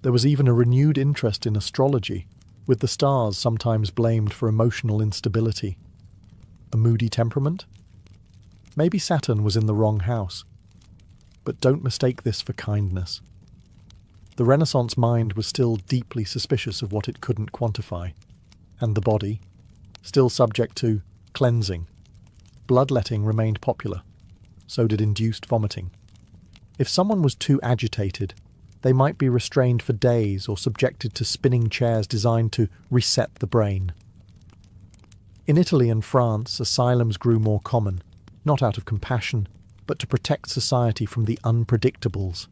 There was even a renewed interest in astrology, with the stars sometimes blamed for emotional instability. A moody temperament? Maybe Saturn was in the wrong house. But don't mistake this for kindness. The Renaissance mind was still deeply suspicious of what it couldn't quantify, and the body, still subject to cleansing. Bloodletting remained popular, so did induced vomiting. If someone was too agitated, they might be restrained for days or subjected to spinning chairs designed to reset the brain. In Italy and France, asylums grew more common, not out of compassion, but to protect society from the unpredictables.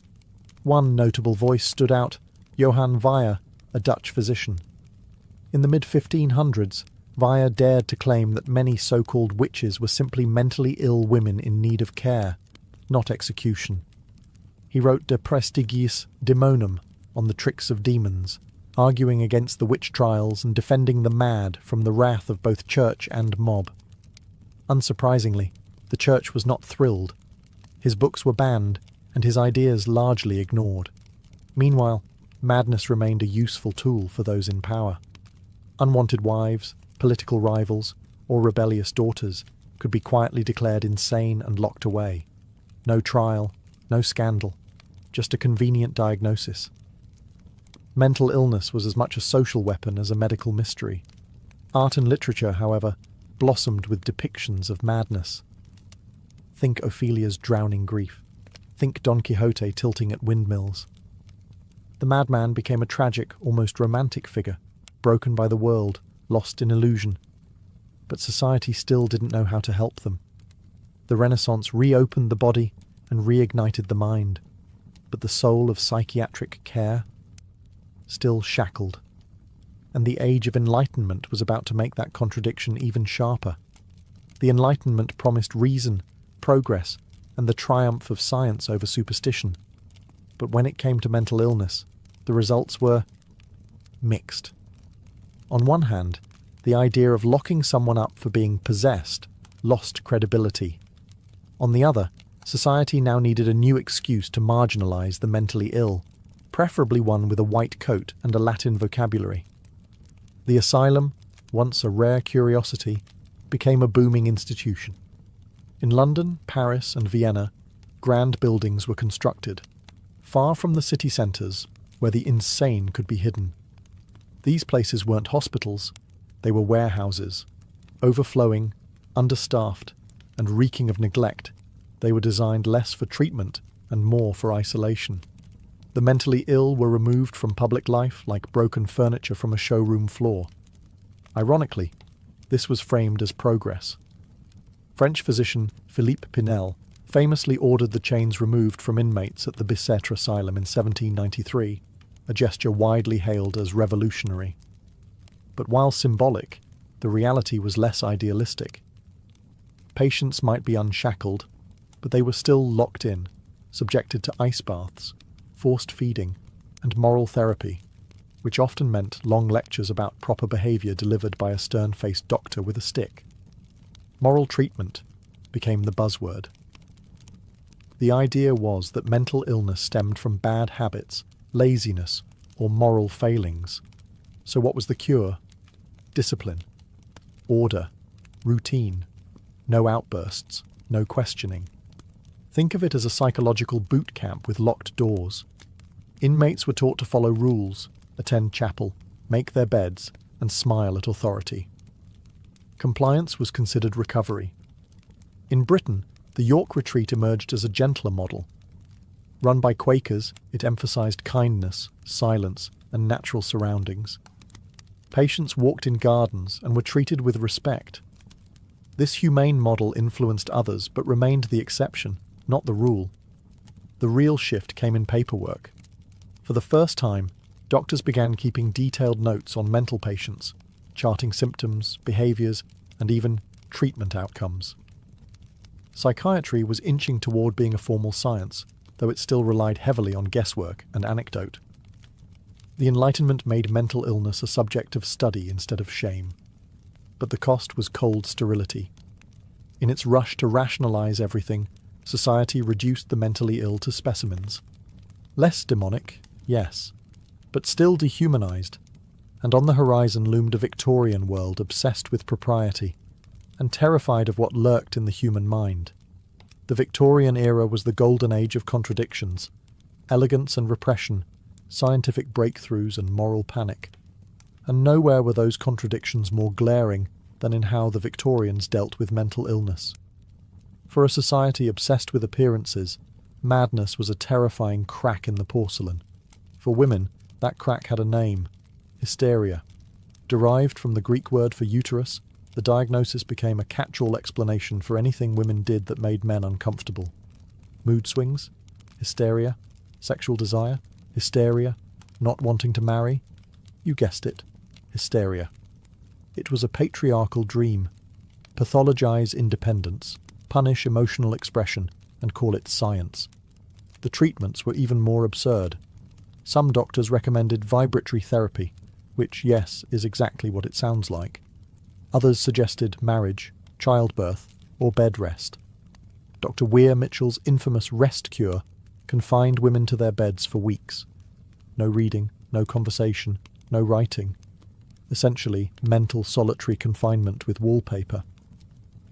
One notable voice stood out, Johann Weyer, a Dutch physician. In the mid-1500s, Weyer dared to claim that many so-called witches were simply mentally ill women in need of care, not execution. He wrote De Prestigiis Daemonum on the tricks of demons, arguing against the witch trials and defending the mad from the wrath of both church and mob. Unsurprisingly, the church was not thrilled. His books were banned, and his ideas largely ignored. Meanwhile, madness remained a useful tool for those in power. Unwanted wives, political rivals, or rebellious daughters could be quietly declared insane and locked away. No trial, no scandal, just a convenient diagnosis. Mental illness was as much a social weapon as a medical mystery. Art and literature, however, blossomed with depictions of madness. Think Ophelia's drowning grief. Think Don Quixote tilting at windmills. The madman became a tragic, almost romantic figure, broken by the world, lost in illusion. But society still didn't know how to help them. The Renaissance reopened the body and reignited the mind, but the soul of psychiatric care still shackled. And the Age of Enlightenment was about to make that contradiction even sharper. The Enlightenment promised reason, progress, and the triumph of science over superstition. But when it came to mental illness, the results were mixed. On one hand, the idea of locking someone up for being possessed lost credibility. On the other, society now needed a new excuse to marginalize the mentally ill, preferably one with a white coat and a Latin vocabulary. The asylum, once a rare curiosity, became a booming institution. In London, Paris, and Vienna, grand buildings were constructed, far from the city centres, where the insane could be hidden. These places weren't hospitals, they were warehouses. Overflowing, understaffed, and reeking of neglect, they were designed less for treatment and more for isolation. The mentally ill were removed from public life like broken furniture from a showroom floor. Ironically, this was framed as progress. French physician Philippe Pinel famously ordered the chains removed from inmates at the Bicêtre Asylum in 1793, a gesture widely hailed as revolutionary. But while symbolic, the reality was less idealistic. Patients might be unshackled, but they were still locked in, subjected to ice baths, forced feeding, and moral therapy, which often meant long lectures about proper behaviour delivered by a stern-faced doctor with a stick. Moral treatment became the buzzword. The idea was that mental illness stemmed from bad habits, laziness, or moral failings. So what was the cure? Discipline, order, routine, no outbursts, no questioning. Think of it as a psychological boot camp with locked doors. Inmates were taught to follow rules, attend chapel, make their beds, and smile at authority. Compliance was considered recovery. In Britain, the York Retreat emerged as a gentler model. Run by Quakers, it emphasised kindness, silence, and natural surroundings. Patients walked in gardens and were treated with respect. This humane model influenced others but remained the exception, not the rule. The real shift came in paperwork. For the first time, doctors began keeping detailed notes on mental patients, charting symptoms, behaviours, and even treatment outcomes. Psychiatry was inching toward being a formal science, though it still relied heavily on guesswork and anecdote. The Enlightenment made mental illness a subject of study instead of shame. But the cost was cold sterility. In its rush to rationalise everything, society reduced the mentally ill to specimens. Less demonic, yes, but still dehumanised, and on the horizon loomed a Victorian world obsessed with propriety, and terrified of what lurked in the human mind. The Victorian era was the golden age of contradictions, elegance and repression, scientific breakthroughs and moral panic. And nowhere were those contradictions more glaring than in how the Victorians dealt with mental illness. For a society obsessed with appearances, madness was a terrifying crack in the porcelain. For women, that crack had a name: hysteria. Derived from the Greek word for uterus, the diagnosis became a catch-all explanation for anything women did that made men uncomfortable. Mood swings, hysteria, sexual desire, hysteria, not wanting to marry. You guessed it, hysteria. It was a patriarchal dream. Pathologise independence, punish emotional expression, and call it science. The treatments were even more absurd. Some doctors recommended vibratory therapy, which, yes, is exactly what it sounds like. Others suggested marriage, childbirth, or bed rest. Dr. Weir Mitchell's infamous rest cure confined women to their beds for weeks. No reading, no conversation, no writing. Essentially, mental solitary confinement with wallpaper.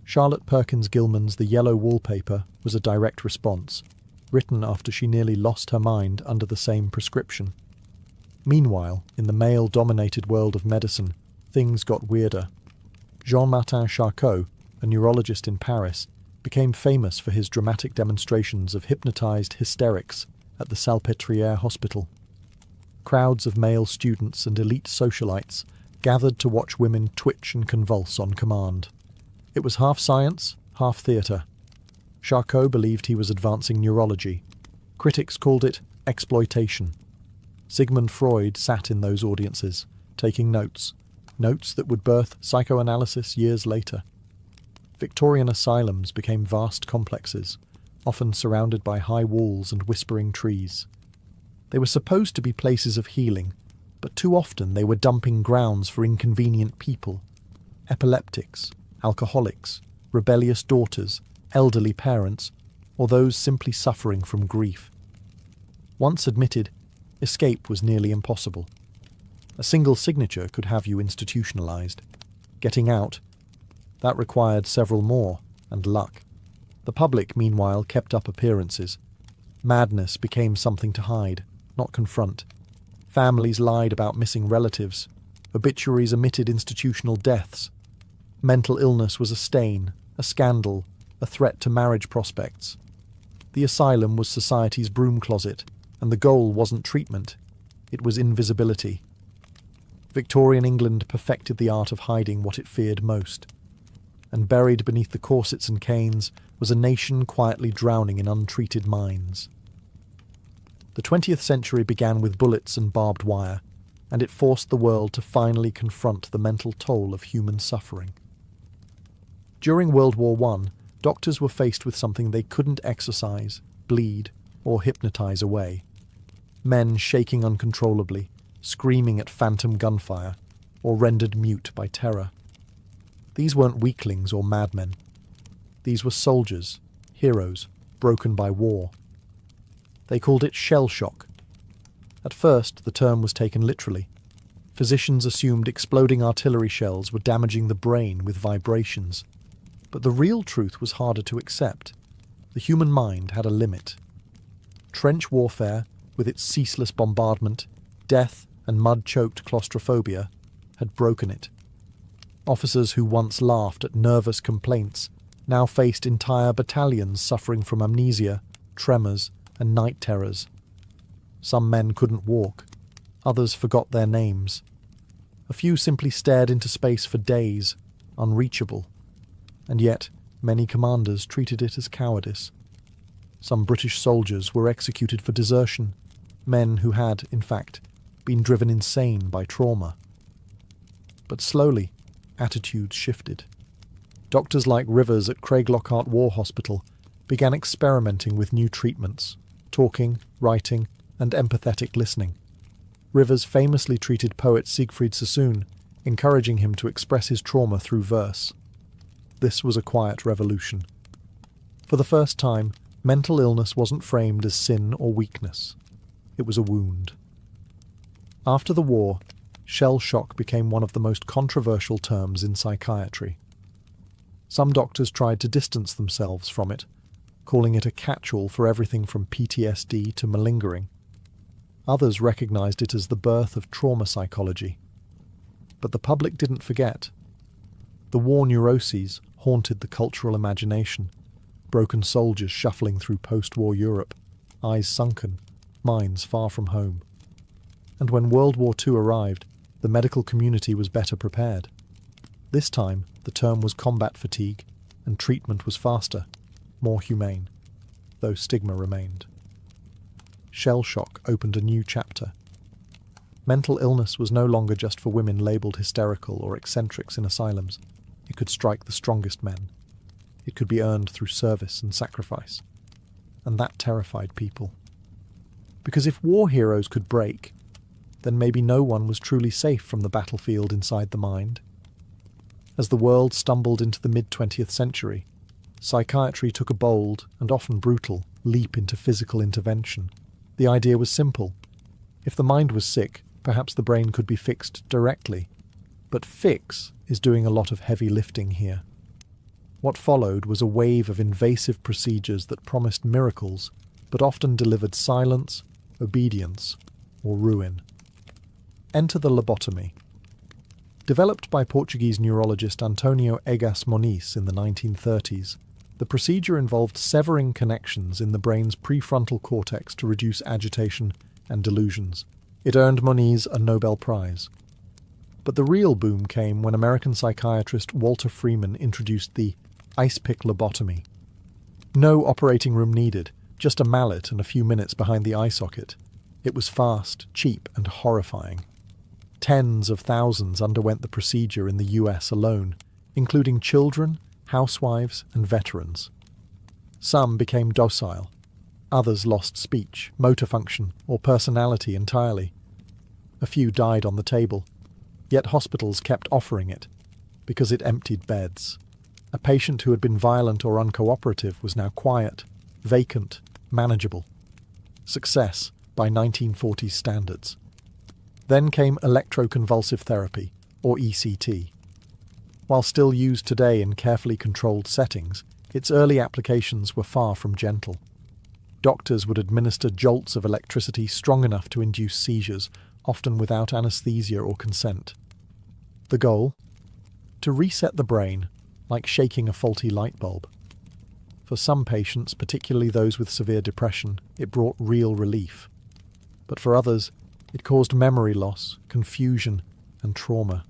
Charlotte Perkins Gilman's The Yellow Wallpaper was a direct response, written after she nearly lost her mind under the same prescription. Meanwhile, in the male-dominated world of medicine, things got weirder. Jean-Martin Charcot, a neurologist in Paris, became famous for his dramatic demonstrations of hypnotized hysterics at the Salpêtrière Hospital. Crowds of male students and elite socialites gathered to watch women twitch and convulse on command. It was half science, half theatre. Charcot believed he was advancing neurology. Critics called it exploitation. Sigmund Freud sat in those audiences, taking notes that would birth psychoanalysis years later. Victorian asylums became vast complexes, often surrounded by high walls and whispering trees. They were supposed to be places of healing, but too often they were dumping grounds for inconvenient people: epileptics, alcoholics, rebellious daughters, elderly parents, or those simply suffering from grief. Once admitted, escape was nearly impossible. A single signature could have you institutionalized. Getting out, that required several more, and luck. The public, meanwhile, kept up appearances. Madness became something to hide, not confront. Families lied about missing relatives. Obituaries omitted institutional deaths. Mental illness was a stain, a scandal, a threat to marriage prospects. The asylum was society's broom closet, and the goal wasn't treatment, it was invisibility. Victorian England perfected the art of hiding what it feared most, and buried beneath the corsets and canes was a nation quietly drowning in untreated minds. The 20th century began with bullets and barbed wire, and it forced the world to finally confront the mental toll of human suffering. During World War I, doctors were faced with something they couldn't exorcise, bleed, or hypnotize away. Men shaking uncontrollably, screaming at phantom gunfire, or rendered mute by terror. These weren't weaklings or madmen. These were soldiers, heroes, broken by war. They called it shell shock. At first, the term was taken literally. Physicians assumed exploding artillery shells were damaging the brain with vibrations. But the real truth was harder to accept. The human mind had a limit. Trench warfare, with its ceaseless bombardment, death, and mud-choked claustrophobia, had broken it. Officers who once laughed at nervous complaints now faced entire battalions suffering from amnesia, tremors, and night terrors. Some men couldn't walk. Others forgot their names. A few simply stared into space for days, unreachable. And yet, many commanders treated it as cowardice. Some British soldiers were executed for desertion, men who had, in fact, been driven insane by trauma. But slowly, attitudes shifted. Doctors like Rivers at Craiglockhart War Hospital began experimenting with new treatments, talking, writing, and empathetic listening. Rivers famously treated poet Siegfried Sassoon, encouraging him to express his trauma through verse. This was a quiet revolution. For the first time, mental illness wasn't framed as sin or weakness. It was a wound. After the war, shell shock became one of the most controversial terms in psychiatry. Some doctors tried to distance themselves from it, calling it a catch-all for everything from PTSD to malingering. Others recognized it as the birth of trauma psychology. But the public didn't forget. The war neuroses haunted the cultural imagination, broken soldiers shuffling through post-war Europe, eyes sunken, minds far from home. And when World War II arrived, the medical community was better prepared. This time, the term was combat fatigue, and treatment was faster, more humane, though stigma remained. Shell shock opened a new chapter. Mental illness was no longer just for women labelled hysterical or eccentrics in asylums. It could strike the strongest men. It could be earned through service and sacrifice. And that terrified people. Because if war heroes could break, then maybe no one was truly safe from the battlefield inside the mind. As the world stumbled into the mid-20th century, psychiatry took a bold, and often brutal, leap into physical intervention. The idea was simple. If the mind was sick, perhaps the brain could be fixed directly. But fix is doing a lot of heavy lifting here. What followed was a wave of invasive procedures that promised miracles, but often delivered silence, obedience, or ruin. Enter the lobotomy. Developed by Portuguese neurologist Antonio Egas Moniz in the 1930s, the procedure involved severing connections in the brain's prefrontal cortex to reduce agitation and delusions. It earned Moniz a Nobel Prize. But the real boom came when American psychiatrist Walter Freeman introduced the ice pick lobotomy. No operating room needed, just a mallet and a few minutes behind the eye socket. It was fast, cheap, and horrifying. Tens of thousands underwent the procedure in the US alone, including children, housewives, and veterans. Some became docile. Others lost speech, motor function, or personality entirely. A few died on the table, yet hospitals kept offering it, because it emptied beds. A patient who had been violent or uncooperative was now quiet, vacant, manageable. Success by 1940s standards. Then came electroconvulsive therapy, or ECT. While still used today in carefully controlled settings, its early applications were far from gentle. Doctors would administer jolts of electricity strong enough to induce seizures, often without anesthesia or consent. The goal? To reset the brain, like shaking a faulty light bulb. For some patients, particularly those with severe depression, it brought real relief. But for others, it caused memory loss, confusion, and trauma.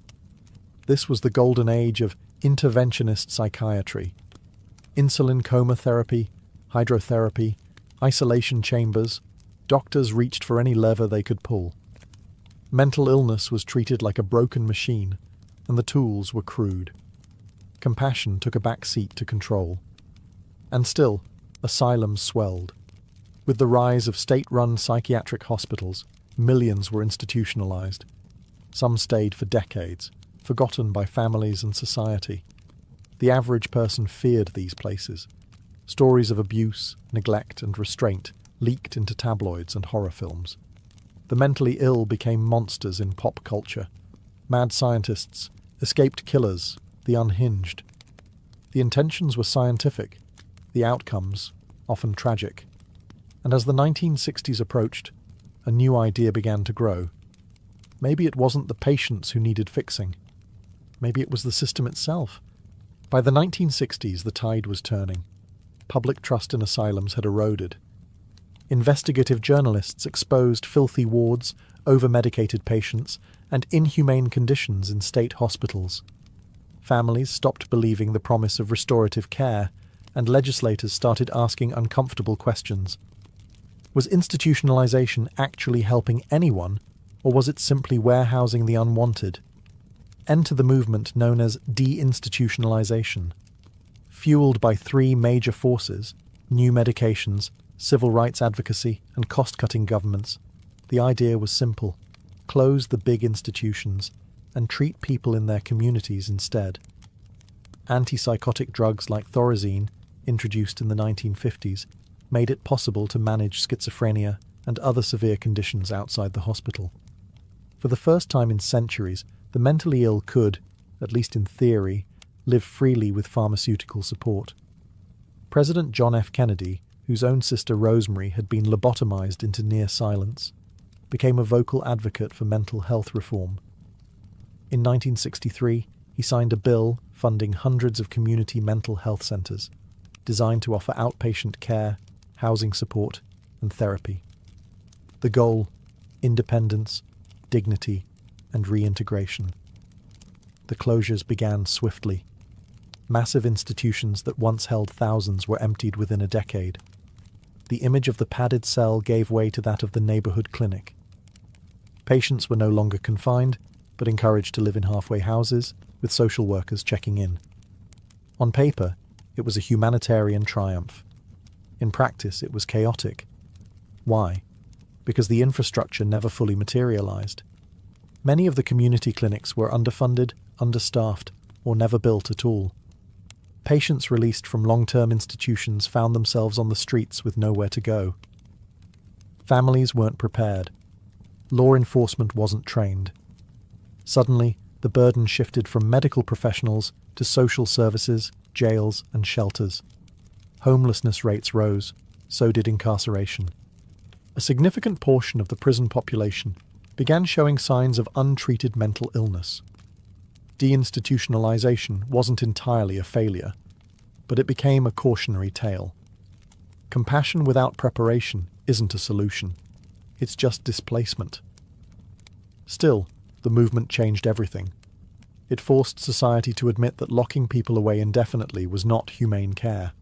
This was the golden age of interventionist psychiatry. Insulin coma therapy, hydrotherapy, isolation chambers, doctors reached for any lever they could pull. Mental illness was treated like a broken machine, and the tools were crude. Compassion took a back seat to control. And still, asylums swelled. With the rise of state-run psychiatric hospitals, millions were institutionalized. Some stayed for decades, forgotten by families and society. The average person feared these places. Stories of abuse, neglect, and restraint leaked into tabloids and horror films. The mentally ill became monsters in pop culture. Mad scientists, escaped killers, the unhinged. The intentions were scientific, the outcomes often tragic. And as the 1960s approached, a new idea began to grow. Maybe it wasn't the patients who needed fixing. Maybe it was the system itself. By the 1960s, the tide was turning. Public trust in asylums had eroded. Investigative journalists exposed filthy wards, over-medicated patients, and inhumane conditions in state hospitals. Families stopped believing the promise of restorative care, and legislators started asking uncomfortable questions. Was institutionalization actually helping anyone, or was it simply warehousing the unwanted? Enter the movement known as deinstitutionalization. Fueled by three major forces, new medications, civil rights advocacy, and cost-cutting governments, the idea was simple: close the big institutions and treat people in their communities instead. Antipsychotic drugs like Thorazine, introduced in the 1950s, made it possible to manage schizophrenia and other severe conditions outside the hospital. For the first time in centuries, the mentally ill could, at least in theory, live freely with pharmaceutical support. President John F. Kennedy, whose own sister Rosemary had been lobotomized into near silence, became a vocal advocate for mental health reform. In 1963, he signed a bill funding hundreds of community mental health centers, designed to offer outpatient care, housing support, and therapy. The goal: independence, dignity, and reintegration. The closures began swiftly. Massive institutions that once held thousands were emptied within a decade. The image of the padded cell gave way to that of the neighborhood clinic. Patients were no longer confined, but encouraged to live in halfway houses, with social workers checking in. On paper, it was a humanitarian triumph. In practice, it was chaotic. Why? Because the infrastructure never fully materialized. Many of the community clinics were underfunded, understaffed, or never built at all. Patients released from long-term institutions found themselves on the streets with nowhere to go. Families weren't prepared. Law enforcement wasn't trained. Suddenly, the burden shifted from medical professionals to social services, jails, and shelters. Homelessness rates rose, so did incarceration. A significant portion of the prison population began showing signs of untreated mental illness. Deinstitutionalization wasn't entirely a failure, but it became a cautionary tale. Compassion without preparation isn't a solution. It's just displacement. Still, the movement changed everything. It forced society to admit that locking people away indefinitely was not humane care.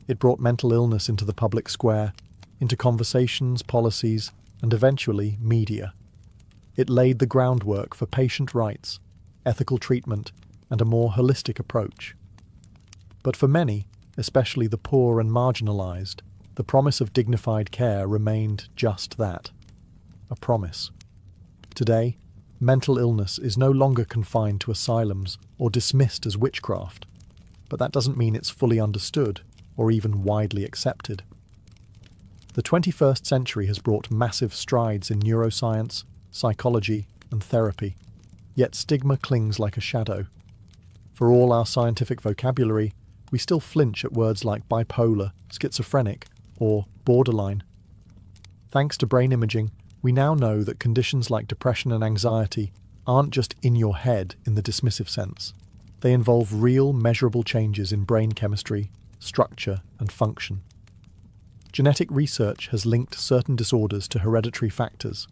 It brought mental illness into the public square, into conversations, policies, and eventually media. It laid the groundwork for patient rights, ethical treatment, and a more holistic approach. But for many, especially the poor and marginalized, the promise of dignified care remained just that, a promise. Today, mental illness is no longer confined to asylums or dismissed as witchcraft, but that doesn't mean it's fully understood or even widely accepted. The 21st century has brought massive strides in neuroscience, psychology, and therapy, yet stigma clings like a shadow. For all our scientific vocabulary, we still flinch at words like bipolar, schizophrenic, or borderline. Thanks to brain imaging, we now know that conditions like depression and anxiety aren't just in your head in the dismissive sense. They involve real, measurable changes in brain chemistry, structure, and function. Genetic research has linked certain disorders to hereditary factors.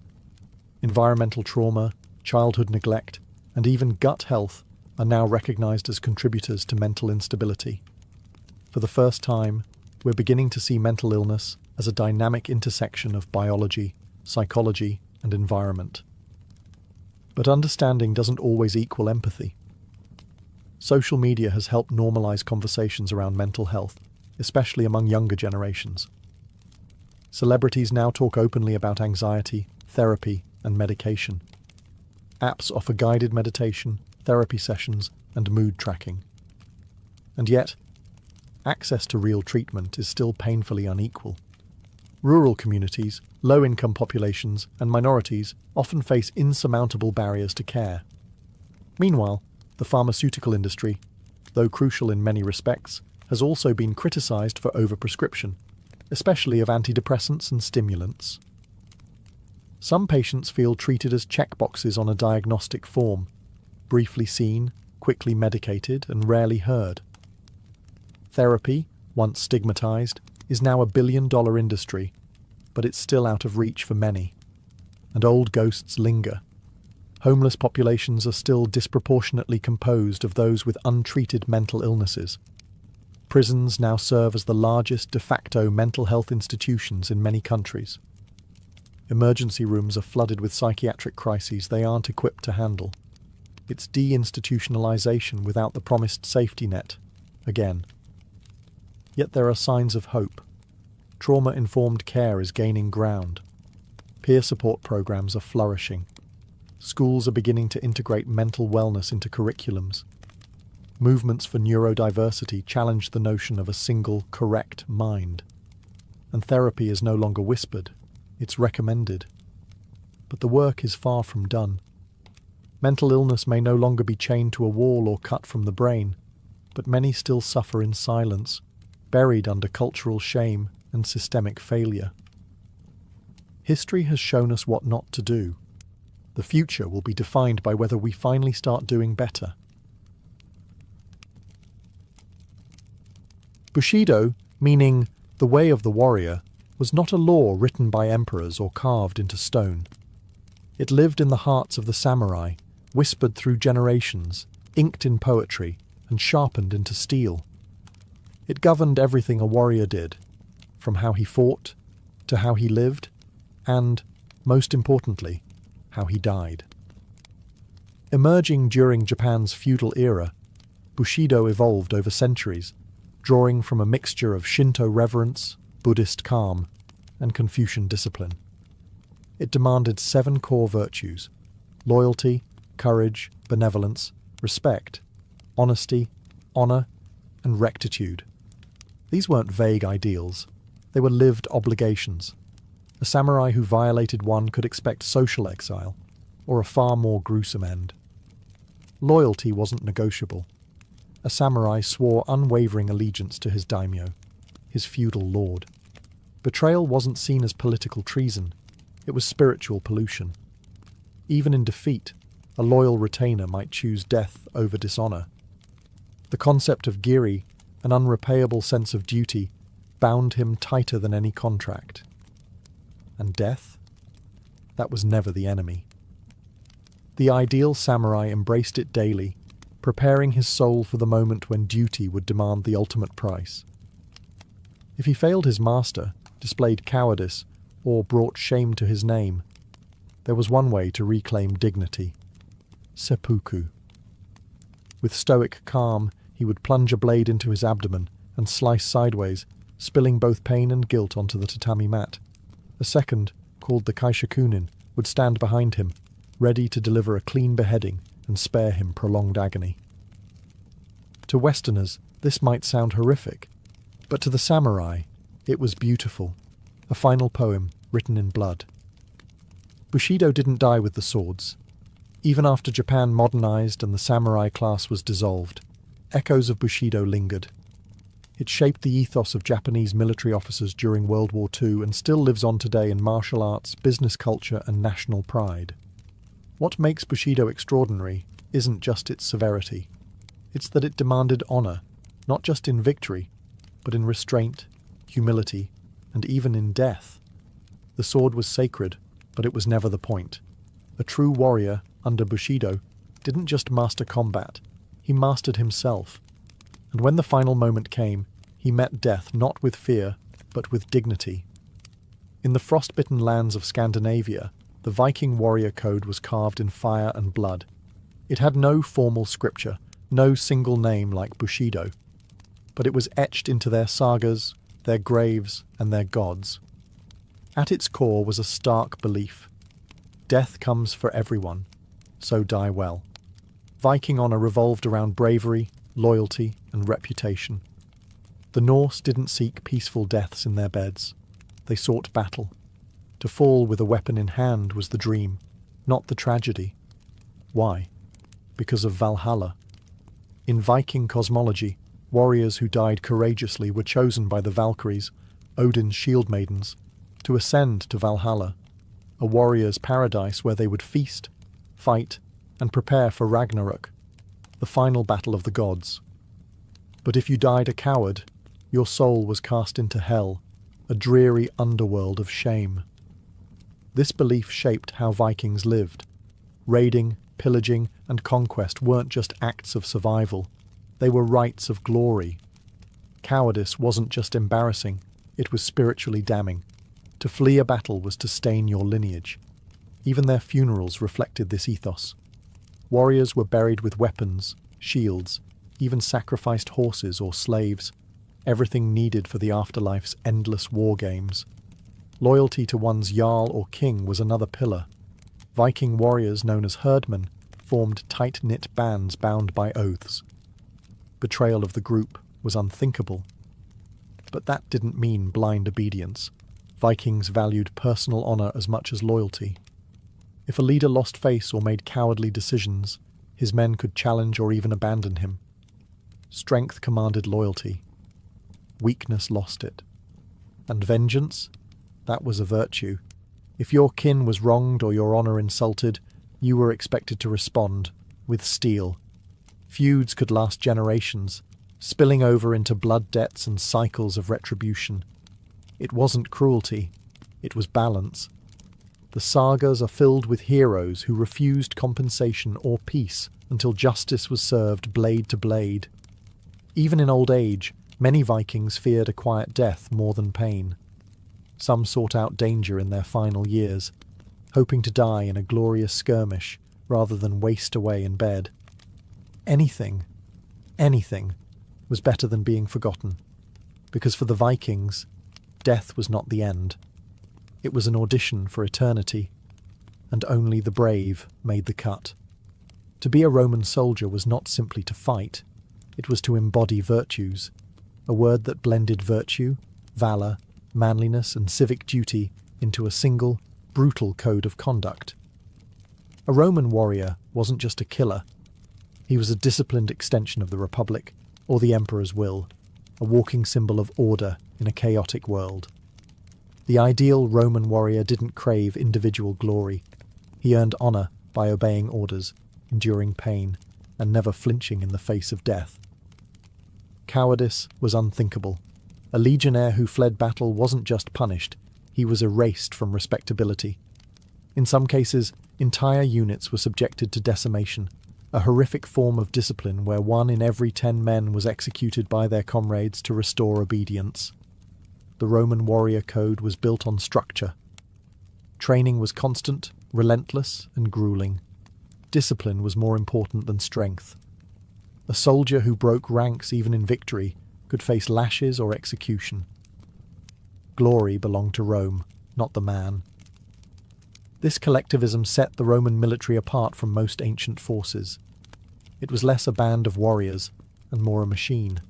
Environmental trauma, childhood neglect, and even gut health are now recognized as contributors to mental instability. For the first time, we're beginning to see mental illness as a dynamic intersection of biology, psychology, and environment. But understanding doesn't always equal empathy. Social media has helped normalize conversations around mental health, especially among younger generations. Celebrities now talk openly about anxiety, therapy, and medication. Apps offer guided meditation, therapy sessions, and mood tracking. And yet, access to real treatment is still painfully unequal. Rural communities, low-income populations, and minorities often face insurmountable barriers to care. Meanwhile, the pharmaceutical industry, though crucial in many respects, has also been criticized for overprescription, especially of antidepressants and stimulants. Some patients feel treated as checkboxes on a diagnostic form, briefly seen, quickly medicated, and rarely heard. Therapy, once stigmatized, is now a billion-dollar industry, but it's still out of reach for many. And old ghosts linger. Homeless populations are still disproportionately composed of those with untreated mental illnesses. Prisons now serve as the largest de facto mental health institutions in many countries. Emergency rooms are flooded with psychiatric crises they aren't equipped to handle. It's deinstitutionalization without the promised safety net, again. Yet there are signs of hope. Trauma-informed care is gaining ground. Peer support programs are flourishing. Schools are beginning to integrate mental wellness into curriculums. Movements for neurodiversity challenge the notion of a single, correct mind. And therapy is no longer whispered, it's recommended. But the work is far from done. Mental illness may no longer be chained to a wall or cut from the brain, but many still suffer in silence, buried under cultural shame and systemic failure. History has shown us what not to do. The future will be defined by whether we finally start doing better. Bushido, meaning the way of the warrior, was not a law written by emperors or carved into stone. It lived in the hearts of the samurai, whispered through generations, inked in poetry, and sharpened into steel. It governed everything a warrior did, from how he fought, to how he lived, and, most importantly, how he died. Emerging during Japan's feudal era, Bushido evolved over centuries, drawing from a mixture of Shinto reverence, Buddhist calm, and Confucian discipline. It demanded 7 core virtues: loyalty, courage, benevolence, respect, honesty, honor, and rectitude. These weren't vague ideals, they were lived obligations. A samurai who violated one could expect social exile, or a far more gruesome end. Loyalty wasn't negotiable. A samurai swore unwavering allegiance to his daimyo, his feudal lord. Betrayal wasn't seen as political treason, it was spiritual pollution. Even in defeat, a loyal retainer might choose death over dishonor. The concept of giri, an unrepayable sense of duty, bound him tighter than any contract. And death? That was never the enemy. The ideal samurai embraced it daily, preparing his soul for the moment when duty would demand the ultimate price. If he failed his master, displayed cowardice, or brought shame to his name, there was one way to reclaim dignity: seppuku. With stoic calm, he would plunge a blade into his abdomen and slice sideways, spilling both pain and guilt onto the tatami mat. A second, called the kaishakunin, would stand behind him, ready to deliver a clean beheading and spare him prolonged agony. To Westerners, this might sound horrific, but to the samurai, it was beautiful, a final poem written in blood. Bushido didn't die with the swords. Even after Japan modernized and the samurai class was dissolved, echoes of Bushido lingered. It shaped the ethos of Japanese military officers during World War II and still lives on today in martial arts, business culture, and national pride. What makes Bushido extraordinary isn't just its severity. It's that it demanded honor, not just in victory, but in restraint, humility, and even in death. The sword was sacred, but it was never the point. A true warrior, under Bushido, didn't just master combat, he mastered himself. And when the final moment came, he met death not with fear, but with dignity. In the frostbitten lands of Scandinavia, the Viking warrior code was carved in fire and blood. It had no formal scripture, no single name like Bushido, but it was etched into their sagas, their graves, and their gods. At its core was a stark belief: death comes for everyone, so die well. Viking honor revolved around bravery, loyalty, and reputation. The Norse didn't seek peaceful deaths in their beds. They sought battle. To fall with a weapon in hand was the dream, not the tragedy. Why? Because of Valhalla. In Viking cosmology, warriors who died courageously were chosen by the Valkyries, Odin's shield maidens, to ascend to Valhalla, a warrior's paradise where they would feast, fight, and prepare for Ragnarok, the final battle of the gods. But if you died a coward, your soul was cast into hell, a dreary underworld of shame. This belief shaped how Vikings lived. Raiding, pillaging, and conquest weren't just acts of survival, they were rites of glory. Cowardice wasn't just embarrassing, it was spiritually damning. To flee a battle was to stain your lineage. Even their funerals reflected this ethos. Warriors were buried with weapons, shields, even sacrificed horses or slaves, everything needed for the afterlife's endless war games. Loyalty to one's jarl or king was another pillar. Viking warriors known as herdmen formed tight-knit bands bound by oaths. Betrayal of the group was unthinkable. But that didn't mean blind obedience. Vikings valued personal honour as much as loyalty. If a leader lost face or made cowardly decisions, his men could challenge or even abandon him. Strength commanded loyalty. Weakness lost it. And vengeance? That was a virtue. If your kin was wronged or your honour insulted, you were expected to respond, with steel. Feuds could last generations, spilling over into blood debts and cycles of retribution. It wasn't cruelty, it was balance. The sagas are filled with heroes who refused compensation or peace until justice was served blade to blade. Even in old age, many Vikings feared a quiet death more than pain. Some sought out danger in their final years, hoping to die in a glorious skirmish rather than waste away in bed. Anything was better than being forgotten, because for the Vikings, death was not the end. It was an audition for eternity, and only the brave made the cut. To be a Roman soldier was not simply to fight, it was to embody virtues, a word that blended virtue, valour, manliness and civic duty into a single, brutal code of conduct. A Roman warrior wasn't just a killer. He was a disciplined extension of the Republic, or the Emperor's will, a walking symbol of order in a chaotic world. The ideal Roman warrior didn't crave individual glory. He earned honour by obeying orders, enduring pain, and never flinching in the face of death. Cowardice was unthinkable. A legionnaire who fled battle wasn't just punished, he was erased from respectability. In some cases, entire units were subjected to decimation, a horrific form of discipline where 1 in every 10 men was executed by their comrades to restore obedience. The Roman warrior code was built on structure. Training was constant, relentless, and grueling. Discipline was more important than strength. A soldier who broke ranks even in victory could face lashes or execution. Glory belonged to Rome, not the man. This collectivism set the Roman military apart from most ancient forces. It was less a band of warriors and more a machine.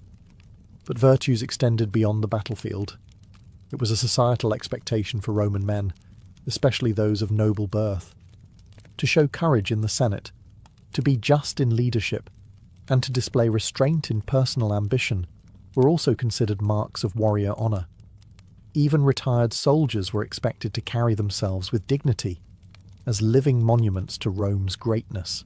But virtues extended beyond the battlefield. It was a societal expectation for Roman men, especially those of noble birth, to show courage in the Senate, to be just in leadership, and to display restraint in personal ambition were also considered marks of warrior honour. Even retired soldiers were expected to carry themselves with dignity, as living monuments to Rome's greatness.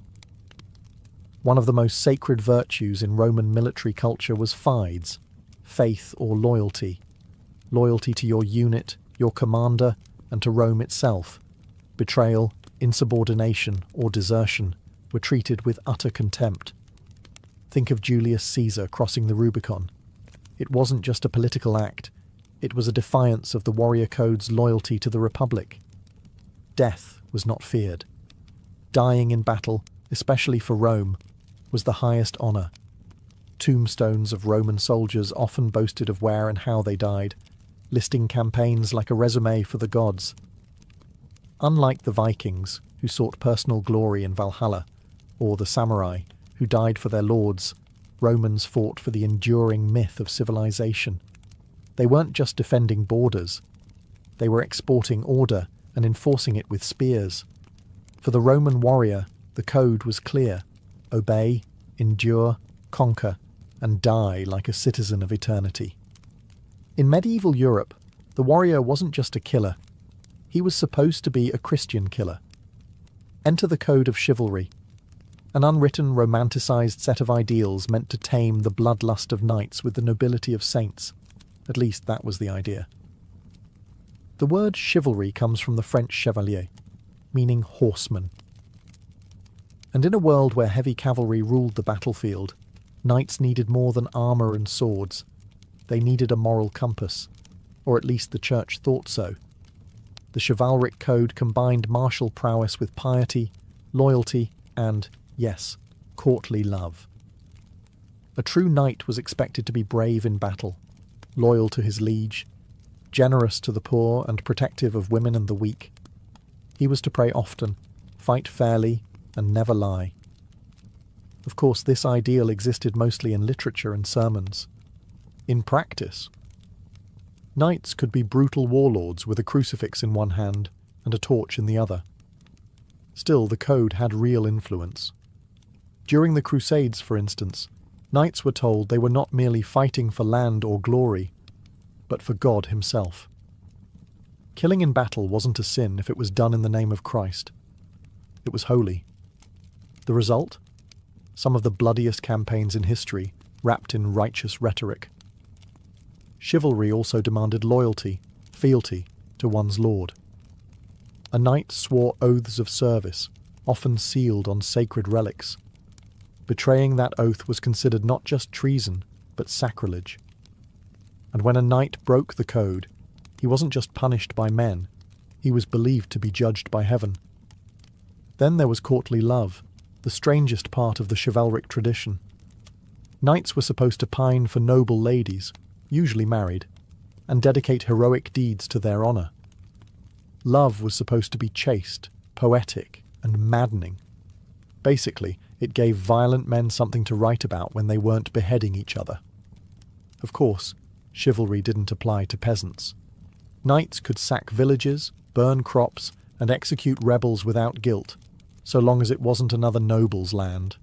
One of the most sacred virtues in Roman military culture was fides, faith or loyalty. Loyalty to your unit, your commander, and to Rome itself. Betrayal, insubordination, or desertion were treated with utter contempt. Think of Julius Caesar crossing the Rubicon. It wasn't just a political act, it was a defiance of the warrior code's loyalty to the Republic. Death was not feared. Dying in battle, especially for Rome, was the highest honour. Tombstones of Roman soldiers often boasted of where and how they died, listing campaigns like a resume for the gods. Unlike the Vikings, who sought personal glory in Valhalla, or the samurai, who died for their lords, Romans fought for the enduring myth of civilization. They weren't just defending borders. They were exporting order and enforcing it with spears. For the Roman warrior, the code was clear: obey, endure, conquer, and die like a citizen of eternity. In medieval Europe, the warrior wasn't just a killer. He was supposed to be a Christian killer. Enter the code of chivalry, an unwritten, romanticised set of ideals meant to tame the bloodlust of knights with the nobility of saints. At least that was the idea. The word chivalry comes from the French chevalier, meaning horseman. And in a world where heavy cavalry ruled the battlefield, knights needed more than armour and swords. They needed a moral compass, or at least the church thought so. The chivalric code combined martial prowess with piety, loyalty, and, Yes, courtly love. A true knight was expected to be brave in battle, loyal to his liege, generous to the poor and protective of women and the weak. He was to pray often, fight fairly, and never lie. Of course, this ideal existed mostly in literature and sermons. In practice, knights could be brutal warlords with a crucifix in one hand and a torch in the other. Still, the code had real influence. During the Crusades, for instance, knights were told they were not merely fighting for land or glory, but for God himself. Killing in battle wasn't a sin if it was done in the name of Christ. It was holy. The result? Some of the bloodiest campaigns in history, wrapped in righteous rhetoric. Chivalry also demanded loyalty, fealty, to one's lord. A knight swore oaths of service, often sealed on sacred relics. Betraying that oath was considered not just treason, but sacrilege. And when a knight broke the code, he wasn't just punished by men, he was believed to be judged by heaven. Then there was courtly love, the strangest part of the chivalric tradition. Knights were supposed to pine for noble ladies, usually married, and dedicate heroic deeds to their honour. Love was supposed to be chaste, poetic, and maddening. Basically, it gave violent men something to write about when they weren't beheading each other. Of course, chivalry didn't apply to peasants. Knights could sack villages, burn crops, and execute rebels without guilt, so long as it wasn't another noble's land.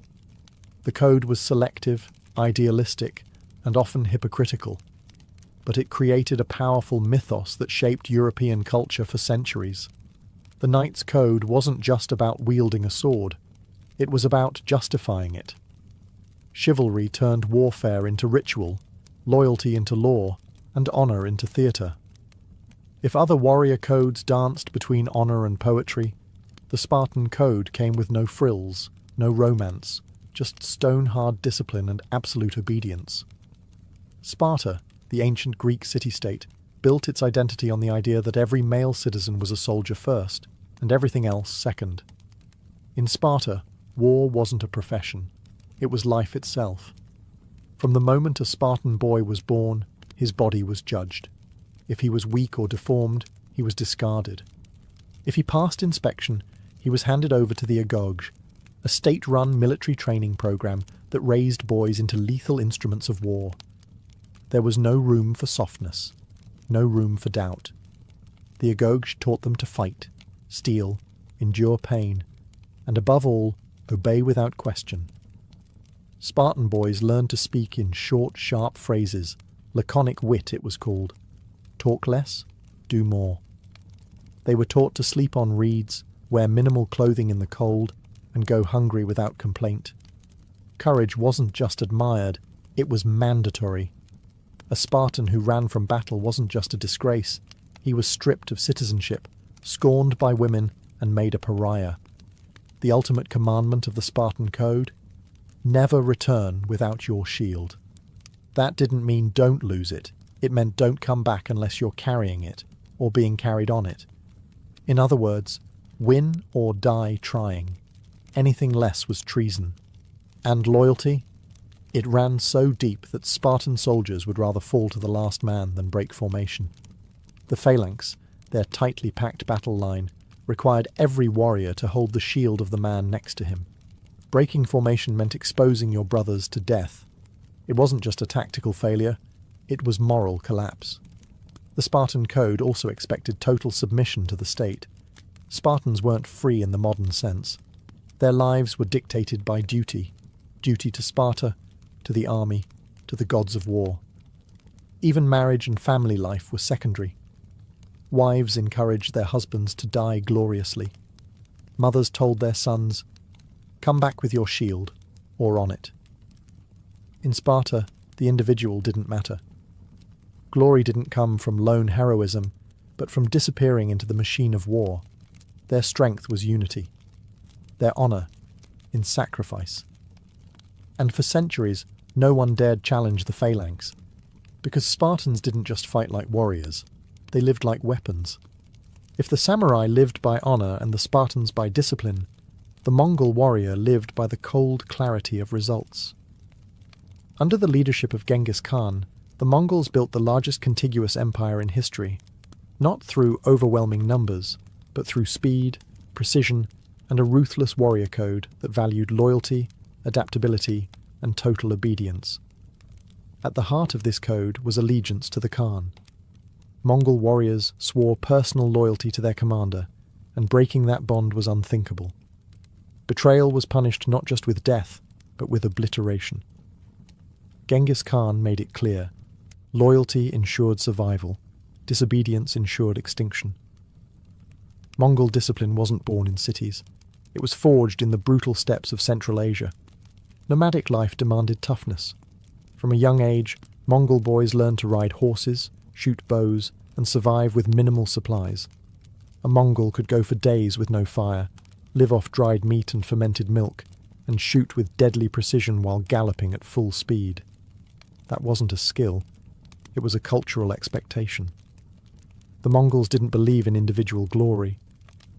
The code was selective, idealistic, and often hypocritical, but it created a powerful mythos that shaped European culture for centuries. The knight's code wasn't just about wielding a sword, it was about justifying it. Chivalry turned warfare into ritual, loyalty into law, and honour into theatre. If other warrior codes danced between honour and poetry, the Spartan code came with no frills, no romance, just stone-hard discipline and absolute obedience. Sparta, the ancient Greek city-state, built its identity on the idea that every male citizen was a soldier first, and everything else second. In Sparta, war wasn't a profession, it was life itself. From the moment a Spartan boy was born, his body was judged. If he was weak or deformed, he was discarded. If he passed inspection, he was handed over to the Agog, a state-run military training program that raised boys into lethal instruments of war. There was no room for softness, no room for doubt. The Agog taught them to fight, steal, endure pain, and above all, obey without question. Spartan boys learned to speak in short, sharp phrases, laconic wit it was called. Talk less, do more. They were taught to sleep on reeds, wear minimal clothing in the cold, and go hungry without complaint. Courage wasn't just admired, it was mandatory. A Spartan who ran from battle wasn't just a disgrace, he was stripped of citizenship, scorned by women, and made a pariah. The ultimate commandment of the Spartan code? Never return without your shield. That didn't mean don't lose it, it meant don't come back unless you're carrying it, or being carried on it. In other words, win or die trying. Anything less was treason. And loyalty? It ran so deep that Spartan soldiers would rather fall to the last man than break formation. The phalanx, their tightly packed battle line, required every warrior to hold the shield of the man next to him. Breaking formation meant exposing your brothers to death. It wasn't just a tactical failure, it was moral collapse. The Spartan code also expected total submission to the state. Spartans weren't free in the modern sense. Their lives were dictated by duty. Duty to Sparta, to the army, to the gods of war. Even marriage and family life were secondary. Wives encouraged their husbands to die gloriously. Mothers told their sons, "Come back with your shield, or on it." In Sparta, the individual didn't matter. Glory didn't come from lone heroism, but from disappearing into the machine of war. Their strength was unity. Their honour in sacrifice. And for centuries, no one dared challenge the phalanx. Because Spartans didn't just fight like warriors, they lived like weapons. If the samurai lived by honour and the Spartans by discipline, the Mongol warrior lived by the cold clarity of results. Under the leadership of Genghis Khan, the Mongols built the largest contiguous empire in history, not through overwhelming numbers, but through speed, precision, and a ruthless warrior code that valued loyalty, adaptability, and total obedience. At the heart of this code was allegiance to the Khan. Mongol warriors swore personal loyalty to their commander, and breaking that bond was unthinkable. Betrayal was punished not just with death, but with obliteration. Genghis Khan made it clear: loyalty ensured survival, disobedience ensured extinction. Mongol discipline wasn't born in cities. It was forged in the brutal steppes of Central Asia. Nomadic life demanded toughness. From a young age, Mongol boys learned to ride horses, shoot bows, and survive with minimal supplies. A Mongol could go for days with no fire, live off dried meat and fermented milk, and shoot with deadly precision while galloping at full speed. That wasn't a skill. It was a cultural expectation. The Mongols didn't believe in individual glory.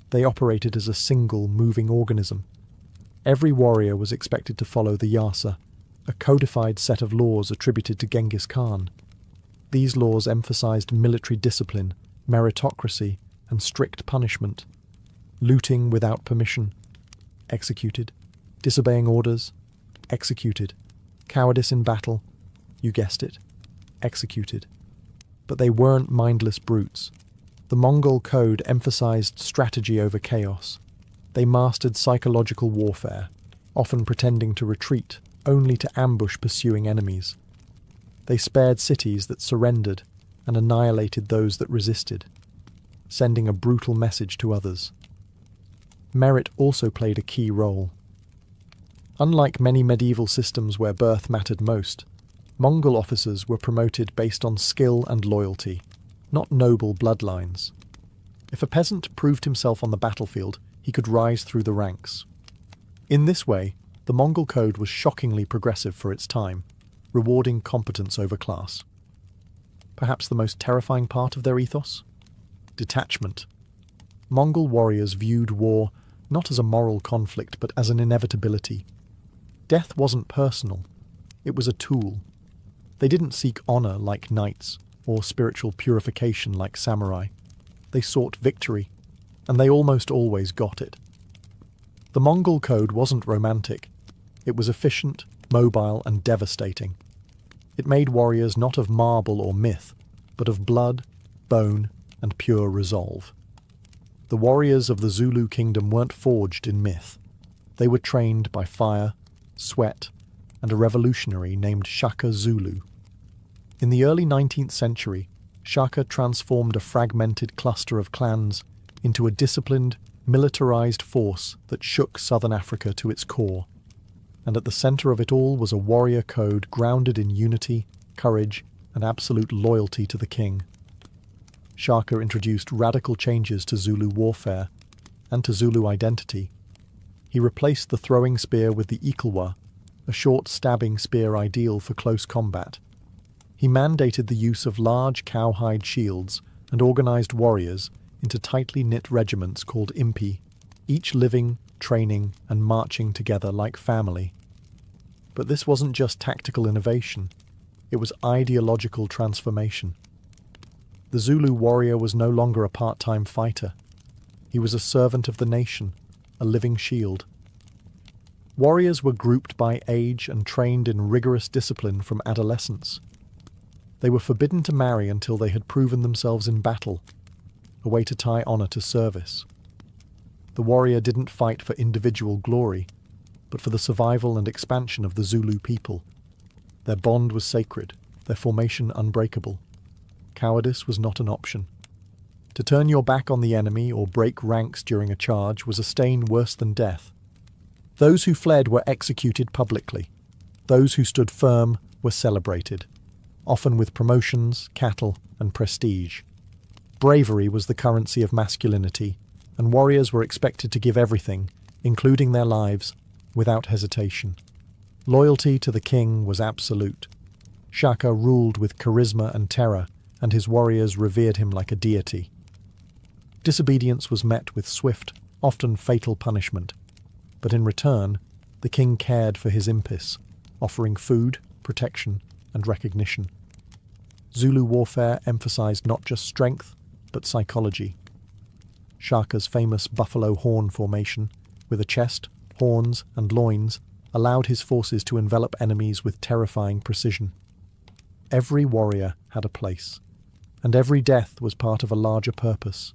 They operated as a single, moving organism. Every warrior was expected to follow the Yasa, a codified set of laws attributed to Genghis Khan. These laws emphasized military discipline, meritocracy, and strict punishment. Looting without permission, executed. Disobeying orders, executed. Cowardice in battle, you guessed it, executed. But they weren't mindless brutes. The Mongol code emphasized strategy over chaos. They mastered psychological warfare, often pretending to retreat, only to ambush pursuing enemies. They spared cities that surrendered and annihilated those that resisted, sending a brutal message to others. Merit also played a key role. Unlike many medieval systems where birth mattered most, Mongol officers were promoted based on skill and loyalty, not noble bloodlines. If a peasant proved himself on the battlefield, he could rise through the ranks. In this way, the Mongol code was shockingly progressive for its time, rewarding competence over class. Perhaps the most terrifying part of their ethos? Detachment. Mongol warriors viewed war not as a moral conflict, but as an inevitability. Death wasn't personal. It was a tool. They didn't seek honor like knights, or spiritual purification like samurai. They sought victory, and they almost always got it. The Mongol code wasn't romantic. It was efficient, mobile, and devastating. It made warriors not of marble or myth, but of blood, bone, and pure resolve. The warriors of the Zulu kingdom weren't forged in myth. They were trained by fire, sweat, and a revolutionary named Shaka Zulu. In the early 19th century, Shaka transformed a fragmented cluster of clans into a disciplined, militarized force that shook southern Africa to its core. And at the center of it all was a warrior code grounded in unity, courage, and absolute loyalty to the king. Shaka introduced radical changes to Zulu warfare and to Zulu identity. He replaced the throwing spear with the ikalwa, a short stabbing spear ideal for close combat. He mandated the use of large cowhide shields and organized warriors into tightly knit regiments called impi, each living, training, and marching together like family. But this wasn't just tactical innovation, it was ideological transformation. The Zulu warrior was no longer a part-time fighter. He was a servant of the nation, a living shield. Warriors were grouped by age and trained in rigorous discipline from adolescence. They were forbidden to marry until they had proven themselves in battle, a way to tie honor to service. The warrior didn't fight for individual glory, but for the survival and expansion of the Zulu people. Their bond was sacred, their formation unbreakable. Cowardice was not an option. To turn your back on the enemy or break ranks during a charge was a stain worse than death. Those who fled were executed publicly. Those who stood firm were celebrated, often with promotions, cattle, and prestige. Bravery was the currency of masculinity, and warriors were expected to give everything, including their lives, without hesitation. Loyalty to the king was absolute. Shaka ruled with charisma and terror, and his warriors revered him like a deity. Disobedience was met with swift, often fatal punishment. but in return, the king cared for his impis, offering food, protection, and recognition. Zulu warfare emphasized not just strength, but psychology. Shaka's famous buffalo horn formation, with a chest, horns, and loins, allowed his forces to envelop enemies with terrifying precision. Every warrior had a place, and every death was part of a larger purpose.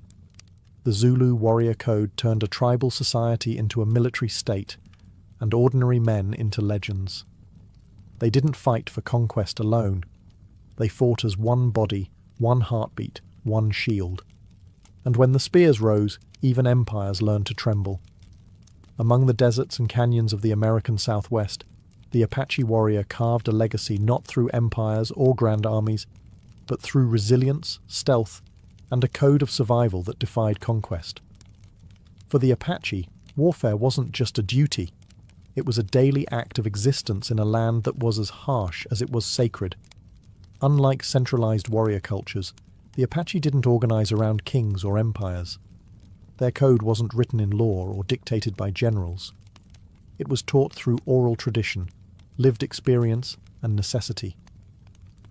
The Zulu warrior code turned a tribal society into a military state, and ordinary men into legends. They didn't fight for conquest alone. They fought as one body, one heartbeat, one shield. And when the spears rose, even empires learned to tremble. Among the deserts and canyons of the American Southwest, the Apache warrior carved a legacy not through empires or grand armies, but through resilience, stealth, and a code of survival that defied conquest. For the Apache, warfare wasn't just a duty. It was a daily act of existence in a land that was as harsh as it was sacred. Unlike centralized warrior cultures, the Apache didn't organize around kings or empires. Their code wasn't written in law or dictated by generals. It was taught through oral tradition, lived experience, and necessity.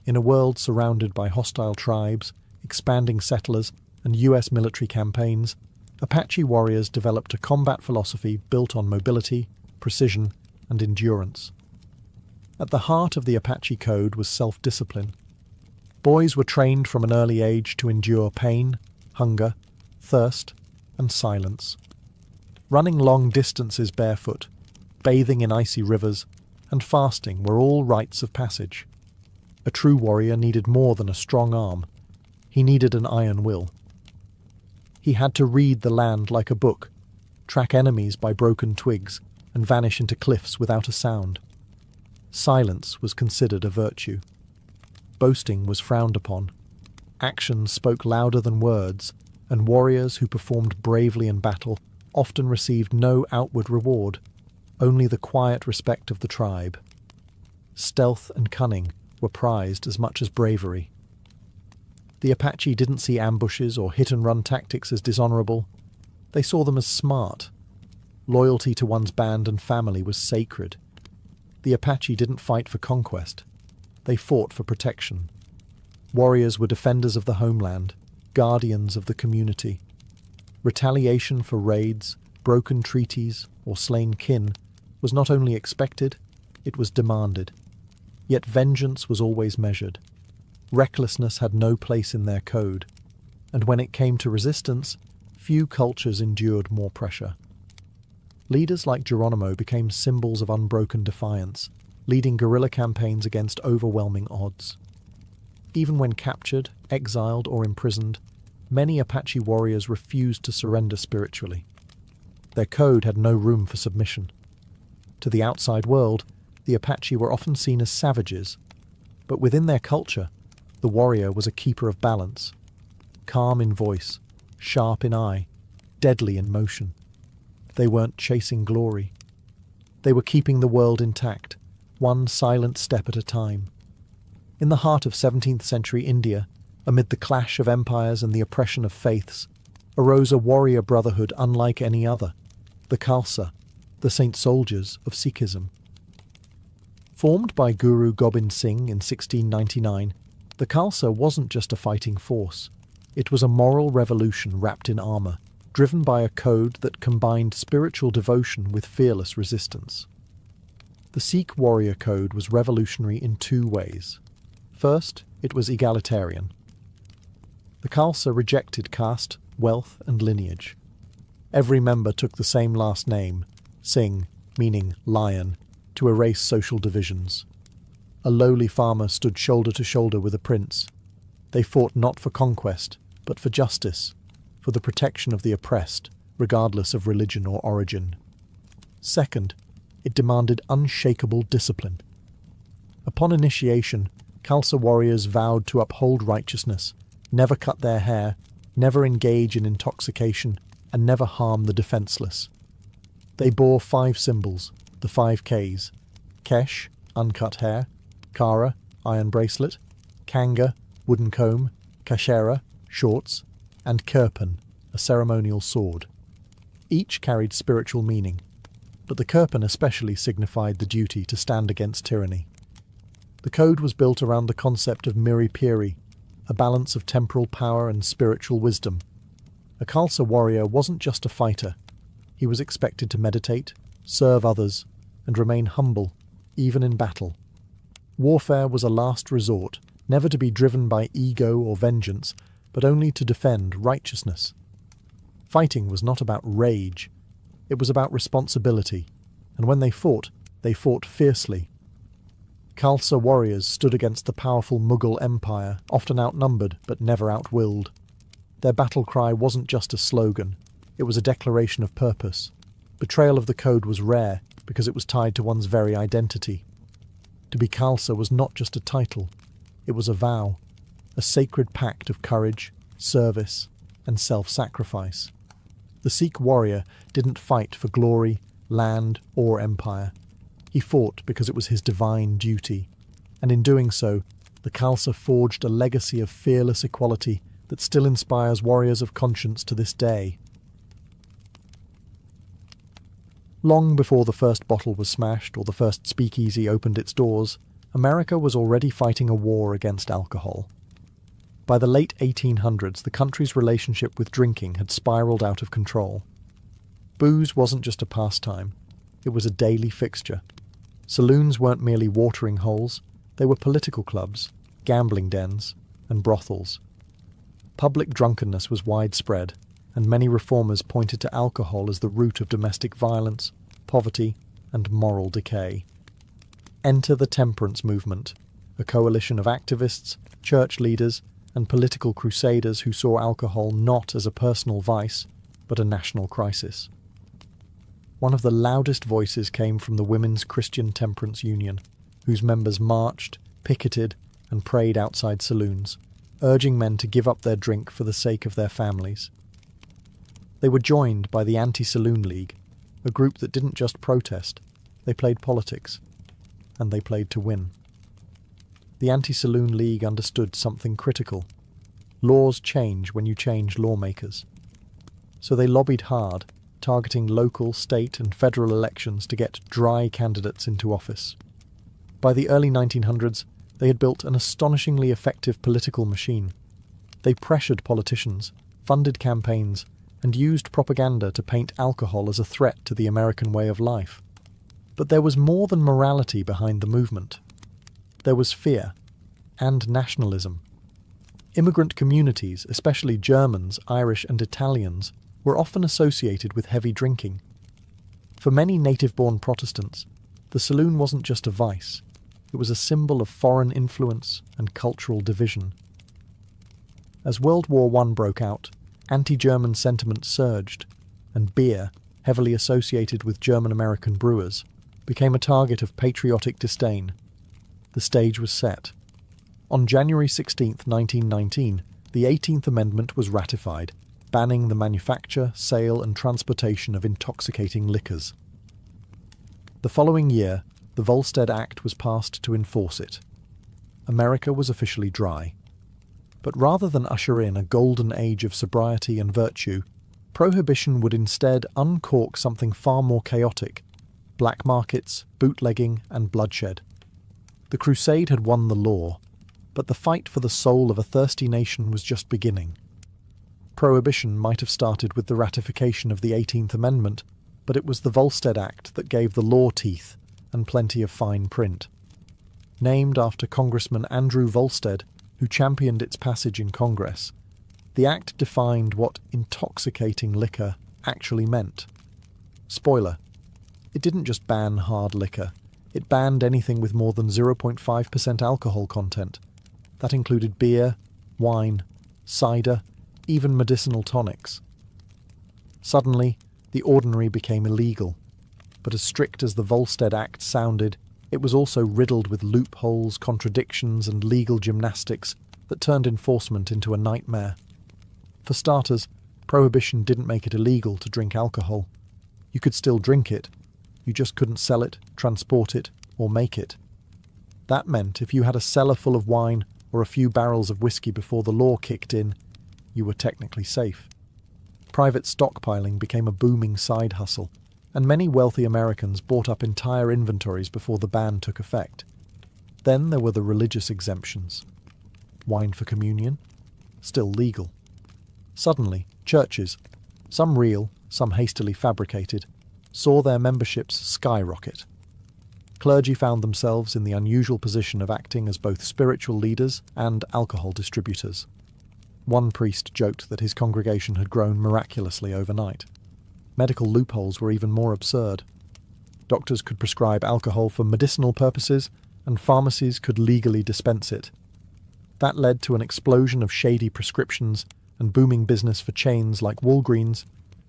In a world surrounded by hostile tribes, expanding settlers, and US military campaigns, Apache warriors developed a combat philosophy built on mobility, precision, and endurance. At the heart of the Apache code was self-discipline. Boys were trained from an early age to endure pain, hunger, thirst, and silence. Running long distances barefoot, bathing in icy rivers, and fasting were all rites of passage. A true warrior needed more than a strong arm. He needed an iron will. He had to read the land like a book, track enemies by broken twigs, and vanish into cliffs without a sound. Silence was considered a virtue. Boasting was frowned upon. Actions spoke louder than words, and warriors who performed bravely in battle often received no outward reward, only the quiet respect of the tribe. Stealth and cunning were prized as much as bravery. The Apache didn't see ambushes or hit-and-run tactics as dishonorable. They saw them as smart. Loyalty to one's band and family was sacred. The Apache didn't fight for conquest. They fought for protection. Warriors were defenders of the homeland, guardians of the community. Retaliation for raids, broken treaties, or slain kin was not only expected, it was demanded. Yet vengeance was always measured. Recklessness had no place in their code, and when it came to resistance, few cultures endured more pressure. Leaders like Geronimo became symbols of unbroken defiance, leading guerrilla campaigns against overwhelming odds. Even when captured, exiled, or imprisoned, many Apache warriors refused to surrender spiritually. Their code had no room for submission. To the outside world, the Apache were often seen as savages, but within their culture, the warrior was a keeper of balance, calm in voice, sharp in eye, deadly in motion. They weren't chasing glory. They were keeping the world intact, one silent step at a time. In the heart of 17th century India, amid the clash of empires and the oppression of faiths, arose a warrior brotherhood unlike any other, the Khalsa, the Saint Soldiers of Sikhism. Formed by Guru Gobind Singh in 1699, the Khalsa wasn't just a fighting force. It was a moral revolution wrapped in armour, driven by a code that combined spiritual devotion with fearless resistance. The Sikh warrior code was revolutionary in two ways. First, it was egalitarian. The Khalsa rejected caste, wealth, and lineage. Every member took the same last name, Singh, meaning lion, to erase social divisions. A lowly farmer stood shoulder to shoulder with a prince. They fought not for conquest, but for justice, for the protection of the oppressed, regardless of religion or origin. Second, it demanded unshakable discipline. Upon initiation, Khalsa warriors vowed to uphold righteousness, never cut their hair, never engage in intoxication, and never harm the defenseless. They bore 5 symbols, the 5 Ks: Kesh, uncut hair; Kara, iron bracelet; Kanga, wooden comb; Kashera, shorts; and Kirpan, a ceremonial sword. Each carried spiritual meaning. but the Kirpan especially signified the duty to stand against tyranny. The code was built around the concept of miri piri, a balance of temporal power and spiritual wisdom. A Khalsa warrior wasn't just a fighter. He was expected to meditate, serve others, and remain humble, even in battle. Warfare was a last resort, never to be driven by ego or vengeance, but only to defend righteousness. Fighting was not about rage. It was about responsibility, and when they fought fiercely. Khalsa warriors stood against the powerful Mughal Empire, often outnumbered but never outwilled. Their battle cry wasn't just a slogan, it was a declaration of purpose. Betrayal of the code was rare because it was tied to one's very identity. To be Khalsa was not just a title, it was a vow, a sacred pact of courage, service, and self-sacrifice. The Sikh warrior didn't fight for glory, land, or empire. He fought because it was his divine duty, and in doing so, the Khalsa forged a legacy of fearless equality that still inspires warriors of conscience to this day. Long before the first bottle was smashed or the first speakeasy opened its doors, America was already fighting a war against alcohol. By the late 1800s, the country's relationship with drinking had spiraled out of control. Booze wasn't just a pastime, it was a daily fixture. Saloons weren't merely watering holes, they were political clubs, gambling dens, and brothels. Public drunkenness was widespread, and many reformers pointed to alcohol as the root of domestic violence, poverty, and moral decay. Enter the temperance movement, a coalition of activists, church leaders, and political crusaders who saw alcohol not as a personal vice, but a national crisis. One of the loudest voices came from the Women's Christian Temperance Union, whose members marched, picketed, and prayed outside saloons, urging men to give up their drink for the sake of their families. They were joined by the Anti-Saloon League, a group that didn't just protest, they played politics, and they played to win. The Anti-Saloon League understood something critical. Laws change when you change lawmakers. So they lobbied hard, targeting local, state and federal elections to get dry candidates into office. By the early 1900s, they had built an astonishingly effective political machine. They pressured politicians, funded campaigns, and used propaganda to paint alcohol as a threat to the American way of life. But there was more than morality behind the movement. There was fear and nationalism. Immigrant communities, especially Germans, Irish and Italians, were often associated with heavy drinking. For many native-born Protestants, the saloon wasn't just a vice, it was a symbol of foreign influence and cultural division. As World War I broke out, anti-German sentiment surged, and beer, heavily associated with German-American brewers, became a target of patriotic disdain. The stage was set. On January 16, 1919, the 18th Amendment was ratified, banning the manufacture, sale and transportation of intoxicating liquors. The following year, the Volstead Act was passed to enforce it. America was officially dry. But rather than usher in a golden age of sobriety and virtue, prohibition would instead uncork something far more chaotic: black markets, bootlegging and bloodshed. The crusade had won the law, but the fight for the soul of a thirsty nation was just beginning. Prohibition might have started with the ratification of the 18th Amendment, but it was the Volstead Act that gave the law teeth and plenty of fine print. Named after Congressman Andrew Volstead, who championed its passage in Congress, the Act defined what intoxicating liquor actually meant. Spoiler: it didn't just ban hard liquor, it banned anything with more than 0.5% alcohol content. That included beer, wine, cider, even medicinal tonics. Suddenly, the ordinary became illegal, but as strict as the Volstead Act sounded, it was also riddled with loopholes, contradictions, and legal gymnastics that turned enforcement into a nightmare. For starters, prohibition didn't make it illegal to drink alcohol. You could still drink it, you just couldn't sell it, transport it, or make it. That meant if you had a cellar full of wine or a few barrels of whiskey before the law kicked in, you were technically safe. Private stockpiling became a booming side hustle, and many wealthy Americans bought up entire inventories before the ban took effect. Then there were the religious exemptions. Wine for communion? Still legal. Suddenly, churches, some real, some hastily fabricated, saw their memberships skyrocket. Clergy found themselves in the unusual position of acting as both spiritual leaders and alcohol distributors. One priest joked that his congregation had grown miraculously overnight. Medical loopholes were even more absurd. Doctors could prescribe alcohol for medicinal purposes, and pharmacies could legally dispense it. That led to an explosion of shady prescriptions and booming business for chains like Walgreens,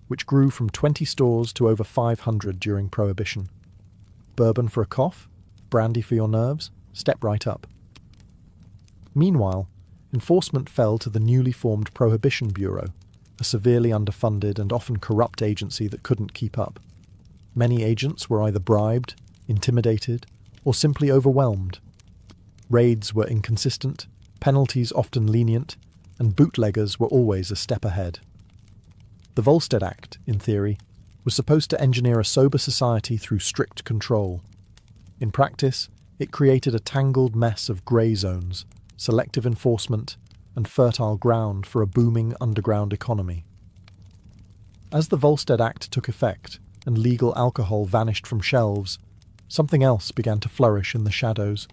which grew from 20 stores to over 500 during Prohibition. Bourbon for a cough? Brandy for your nerves? Step right up. Meanwhile, enforcement fell to the newly formed Prohibition Bureau, a severely underfunded and often corrupt agency that couldn't keep up. Many agents were either bribed, intimidated, or simply overwhelmed. Raids were inconsistent, penalties often lenient, and bootleggers were always a step ahead. The Volstead Act, in theory, was supposed to engineer a sober society through strict control. In practice, it created a tangled mess of grey zones, selective enforcement, and fertile ground for a booming underground economy. As the Volstead Act took effect and legal alcohol vanished from shelves, something else began to flourish in the shadows: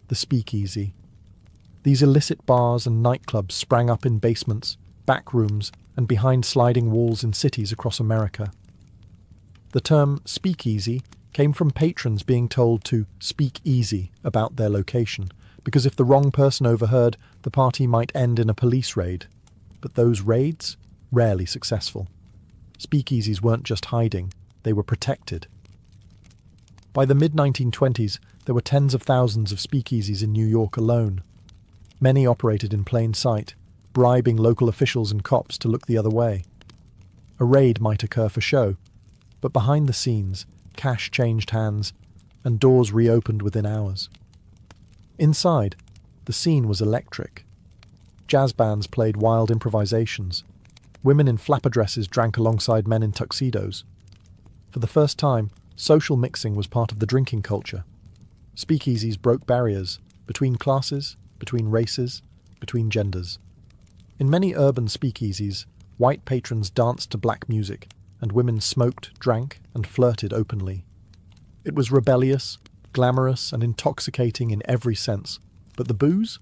the speakeasy. These illicit bars and nightclubs sprang up in basements, back rooms, and behind sliding walls in cities across America. The term speakeasy came from patrons being told to speak easy about their location, because if the wrong person overheard, the party might end in a police raid. But those raids? Rarely successful. Speakeasies weren't just hiding, they were protected. By the mid-1920s, there were tens of thousands of speakeasies in New York alone. Many operated in plain sight, bribing local officials and cops to look the other way. A raid might occur for show, but behind the scenes, cash changed hands, and doors reopened within hours. Inside, the scene was electric. Jazz bands played wild improvisations. Women in flapper dresses drank alongside men in tuxedos. For the first time, social mixing was part of the drinking culture. Speakeasies broke barriers between classes, between races, between genders. In many urban speakeasies, white patrons danced to black music, and women smoked, drank, and flirted openly. It was rebellious, glamorous, and intoxicating in every sense. But the booze?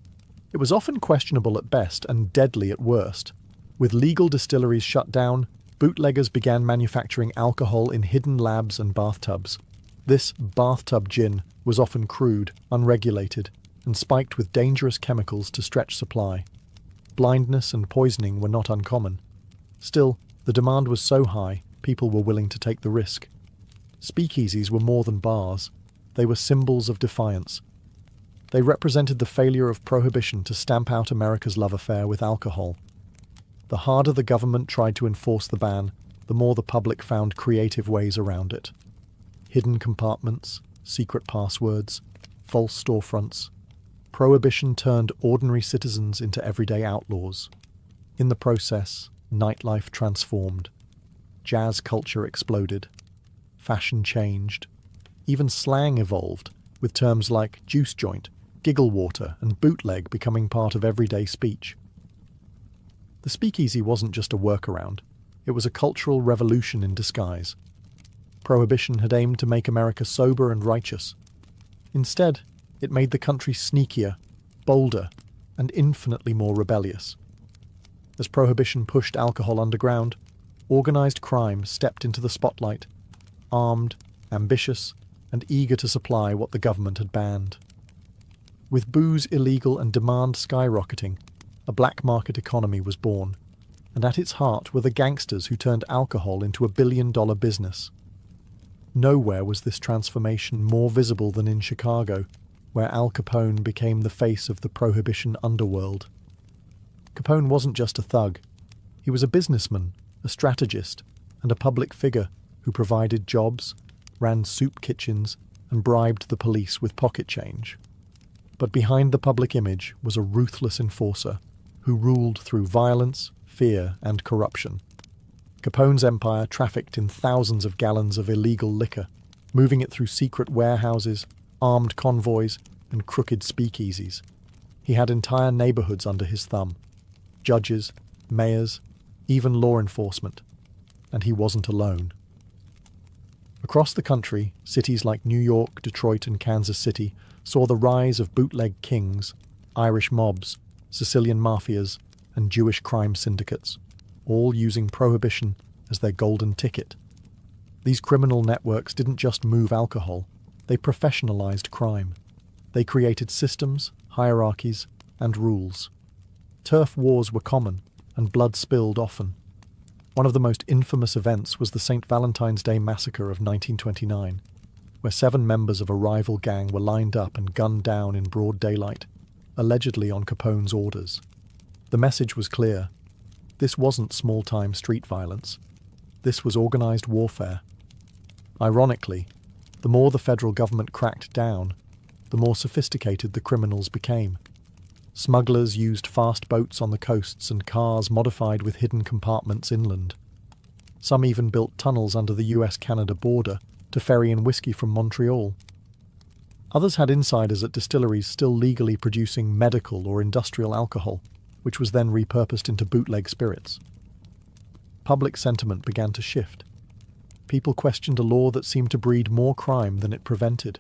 It was often questionable at best and deadly at worst. With legal distilleries shut down, bootleggers began manufacturing alcohol in hidden labs and bathtubs. This bathtub gin was often crude, unregulated, and spiked with dangerous chemicals to stretch supply. Blindness and poisoning were not uncommon. Still, the demand was so high, people were willing to take the risk. Speakeasies were more than bars. They were symbols of defiance. They represented the failure of Prohibition to stamp out America's love affair with alcohol. The harder the government tried to enforce the ban, the more the public found creative ways around it. Hidden compartments, secret passwords, false storefronts. Prohibition turned ordinary citizens into everyday outlaws. In the process, nightlife transformed. Jazz culture exploded. Fashion changed. Even slang evolved, with terms like juice joint, giggle water, and bootleg becoming part of everyday speech. The speakeasy wasn't just a workaround. It was a cultural revolution in disguise. Prohibition had aimed to make America sober and righteous. Instead, it made the country sneakier, bolder, and infinitely more rebellious. As Prohibition pushed alcohol underground, organized crime stepped into the spotlight, armed, ambitious, and eager to supply what the government had banned. With booze illegal and demand skyrocketing, a black market economy was born, and at its heart were the gangsters who turned alcohol into a billion-dollar business. Nowhere was this transformation more visible than in Chicago, where Al Capone became the face of the Prohibition underworld. Capone wasn't just a thug. He was a businessman, a strategist, and a public figure who provided jobs, ran soup kitchens, and bribed the police with pocket change. But behind the public image was a ruthless enforcer who ruled through violence, fear, and corruption. Capone's empire trafficked in thousands of gallons of illegal liquor, moving it through secret warehouses, armed convoys, and crooked speakeasies. He had entire neighborhoods under his thumb. Judges, mayors, even law enforcement. And he wasn't alone. Across the country, cities like New York, Detroit, and Kansas City saw the rise of bootleg kings, Irish mobs, Sicilian mafias, and Jewish crime syndicates, all using prohibition as their golden ticket. These criminal networks didn't just move alcohol, they professionalized crime. They created systems, hierarchies, and rules. Turf wars were common, and blood spilled often. One of the most infamous events was the St. Valentine's Day Massacre of 1929, where 7 members of a rival gang were lined up and gunned down in broad daylight, allegedly on Capone's orders. The message was clear. This wasn't small-time street violence. This was organized warfare. Ironically, the more the federal government cracked down, the more sophisticated the criminals became. Smugglers used fast boats on the coasts and cars modified with hidden compartments inland. Some even built tunnels under the US-Canada border to ferry in whiskey from Montreal. Others had insiders at distilleries still legally producing medical or industrial alcohol, which was then repurposed into bootleg spirits. Public sentiment began to shift. People questioned a law that seemed to breed more crime than it prevented.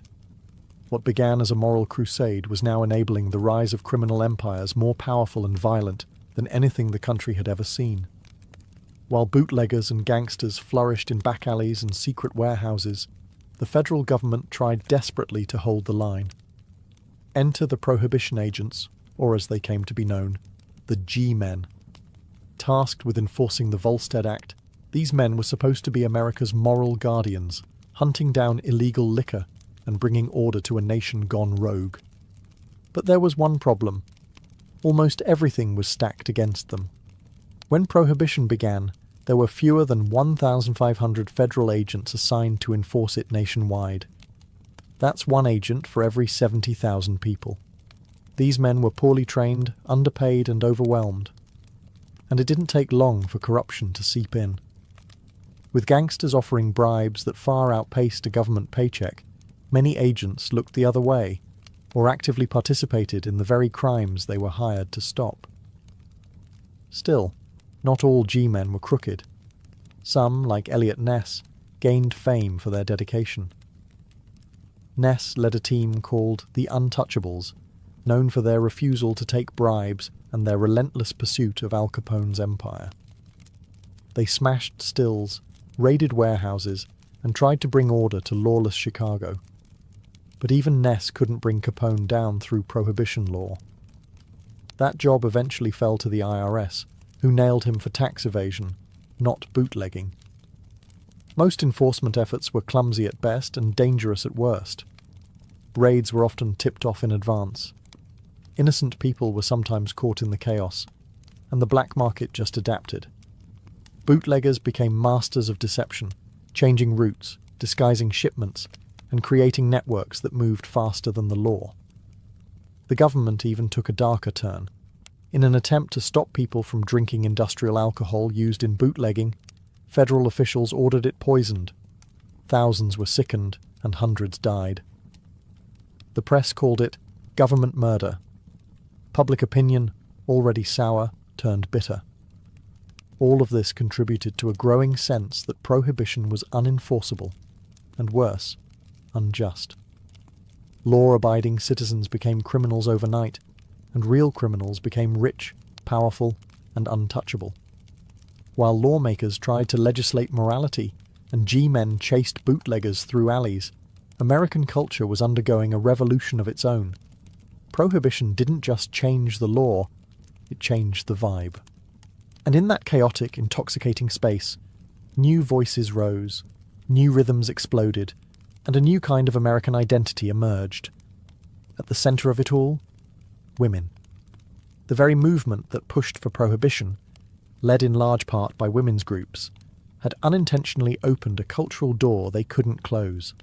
What began as a moral crusade was now enabling the rise of criminal empires more powerful and violent than anything the country had ever seen. While bootleggers and gangsters flourished in back alleys and secret warehouses, the federal government tried desperately to hold the line. Enter the prohibition agents, or as they came to be known, the G-men. Tasked with enforcing the Volstead Act, these men were supposed to be America's moral guardians, hunting down illegal liquor and bringing order to a nation gone rogue. But there was one problem. Almost everything was stacked against them. When Prohibition began, there were fewer than 1,500 federal agents assigned to enforce it nationwide. That's one agent for every 70,000 people. These men were poorly trained, underpaid, and overwhelmed. And it didn't take long for corruption to seep in. With gangsters offering bribes that far outpaced a government paycheck, many agents looked the other way, or actively participated in the very crimes they were hired to stop. Still, not all G-men were crooked. Some, like Elliot Ness, gained fame for their dedication. Ness led a team called the Untouchables, known for their refusal to take bribes and their relentless pursuit of Al Capone's empire. They smashed stills, raided warehouses, and tried to bring order to lawless Chicago. But even Ness couldn't bring Capone down through prohibition law. That job eventually fell to the IRS, who nailed him for tax evasion, not bootlegging. Most enforcement efforts were clumsy at best and dangerous at worst. Raids were often tipped off in advance. Innocent people were sometimes caught in the chaos, and the black market just adapted. Bootleggers became masters of deception, changing routes, disguising shipments, and creating networks that moved faster than the law. The government even took a darker turn. In an attempt to stop people from drinking industrial alcohol used in bootlegging, federal officials ordered it poisoned. Thousands were sickened and hundreds died. The press called it government murder. Public opinion, already sour, turned bitter. All of this contributed to a growing sense that prohibition was unenforceable, and worse, unjust. Law-abiding citizens became criminals overnight, and real criminals became rich, powerful, and untouchable. While lawmakers tried to legislate morality and G-men chased bootleggers through alleys, American culture was undergoing a revolution of its own. Prohibition didn't just change the law, it changed the vibe. And in that chaotic, intoxicating space, new voices rose, new rhythms exploded, and a new kind of American identity emerged. At the center of it all, women. The very movement that pushed for prohibition, led in large part by women's groups, had unintentionally opened a cultural door they couldn't close.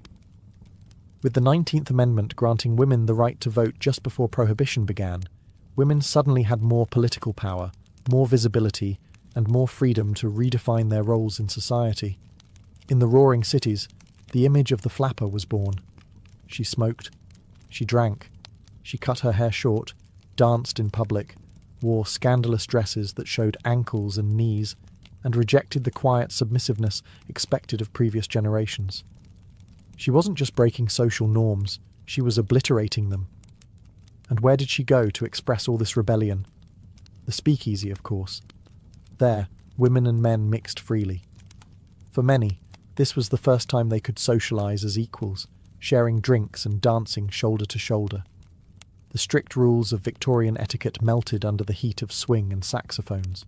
With the 19th Amendment granting women the right to vote just before Prohibition began, women suddenly had more political power, more visibility, and more freedom to redefine their roles in society. In the roaring cities, the image of the flapper was born. She smoked, she drank, she cut her hair short, danced in public, wore scandalous dresses that showed ankles and knees, and rejected the quiet submissiveness expected of previous generations. She wasn't just breaking social norms, she was obliterating them. And where did she go to express all this rebellion? The speakeasy, of course. There, women and men mixed freely. For many, this was the first time they could socialise as equals, sharing drinks and dancing shoulder to shoulder. The strict rules of Victorian etiquette melted under the heat of swing and saxophones.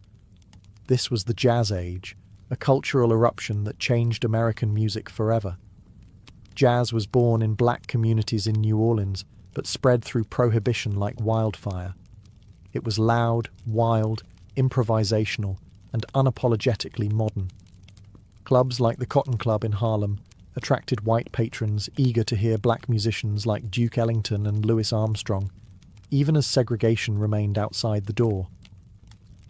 This was the jazz age, a cultural eruption that changed American music forever. Jazz was born in black communities in New Orleans, but spread through Prohibition like wildfire. It was loud, wild, improvisational, and unapologetically modern. Clubs like the Cotton Club in Harlem attracted white patrons eager to hear black musicians like Duke Ellington and Louis Armstrong, even as segregation remained outside the door.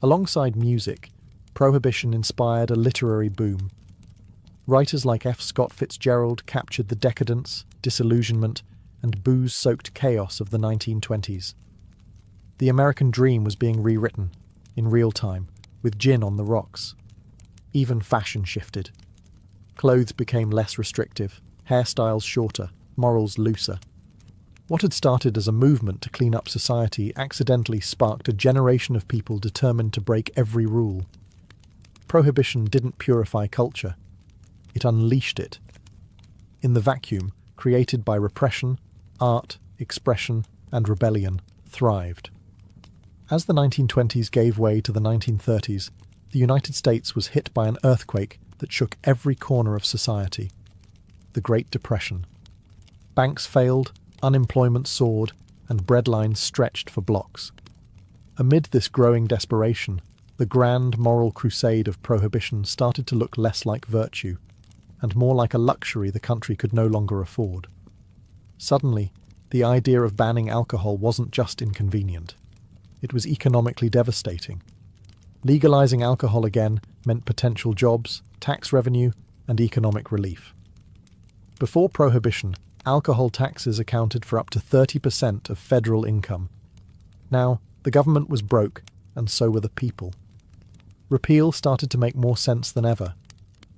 Alongside music, Prohibition inspired a literary boom. Writers like F. Scott Fitzgerald captured the decadence, disillusionment, and booze-soaked chaos of the 1920s. The American dream was being rewritten, in real time, with gin on the rocks. Even fashion shifted. Clothes became less restrictive, hairstyles shorter, morals looser. What had started as a movement to clean up society accidentally sparked a generation of people determined to break every rule. Prohibition didn't purify culture. It unleashed it. In the vacuum created by repression, art, expression, and rebellion thrived. As the 1920s gave way to the 1930s, the United States was hit by an earthquake that shook every corner of society. The Great Depression. Banks failed, unemployment soared, and breadlines stretched for blocks. Amid this growing desperation, the grand moral crusade of Prohibition started to look less like virtue, and more like a luxury the country could no longer afford. Suddenly, the idea of banning alcohol wasn't just inconvenient. It was economically devastating. Legalizing alcohol again meant potential jobs, tax revenue, and economic relief. Before Prohibition, alcohol taxes accounted for up to 30% of federal income. Now, the government was broke, and so were the people. Repeal started to make more sense than ever,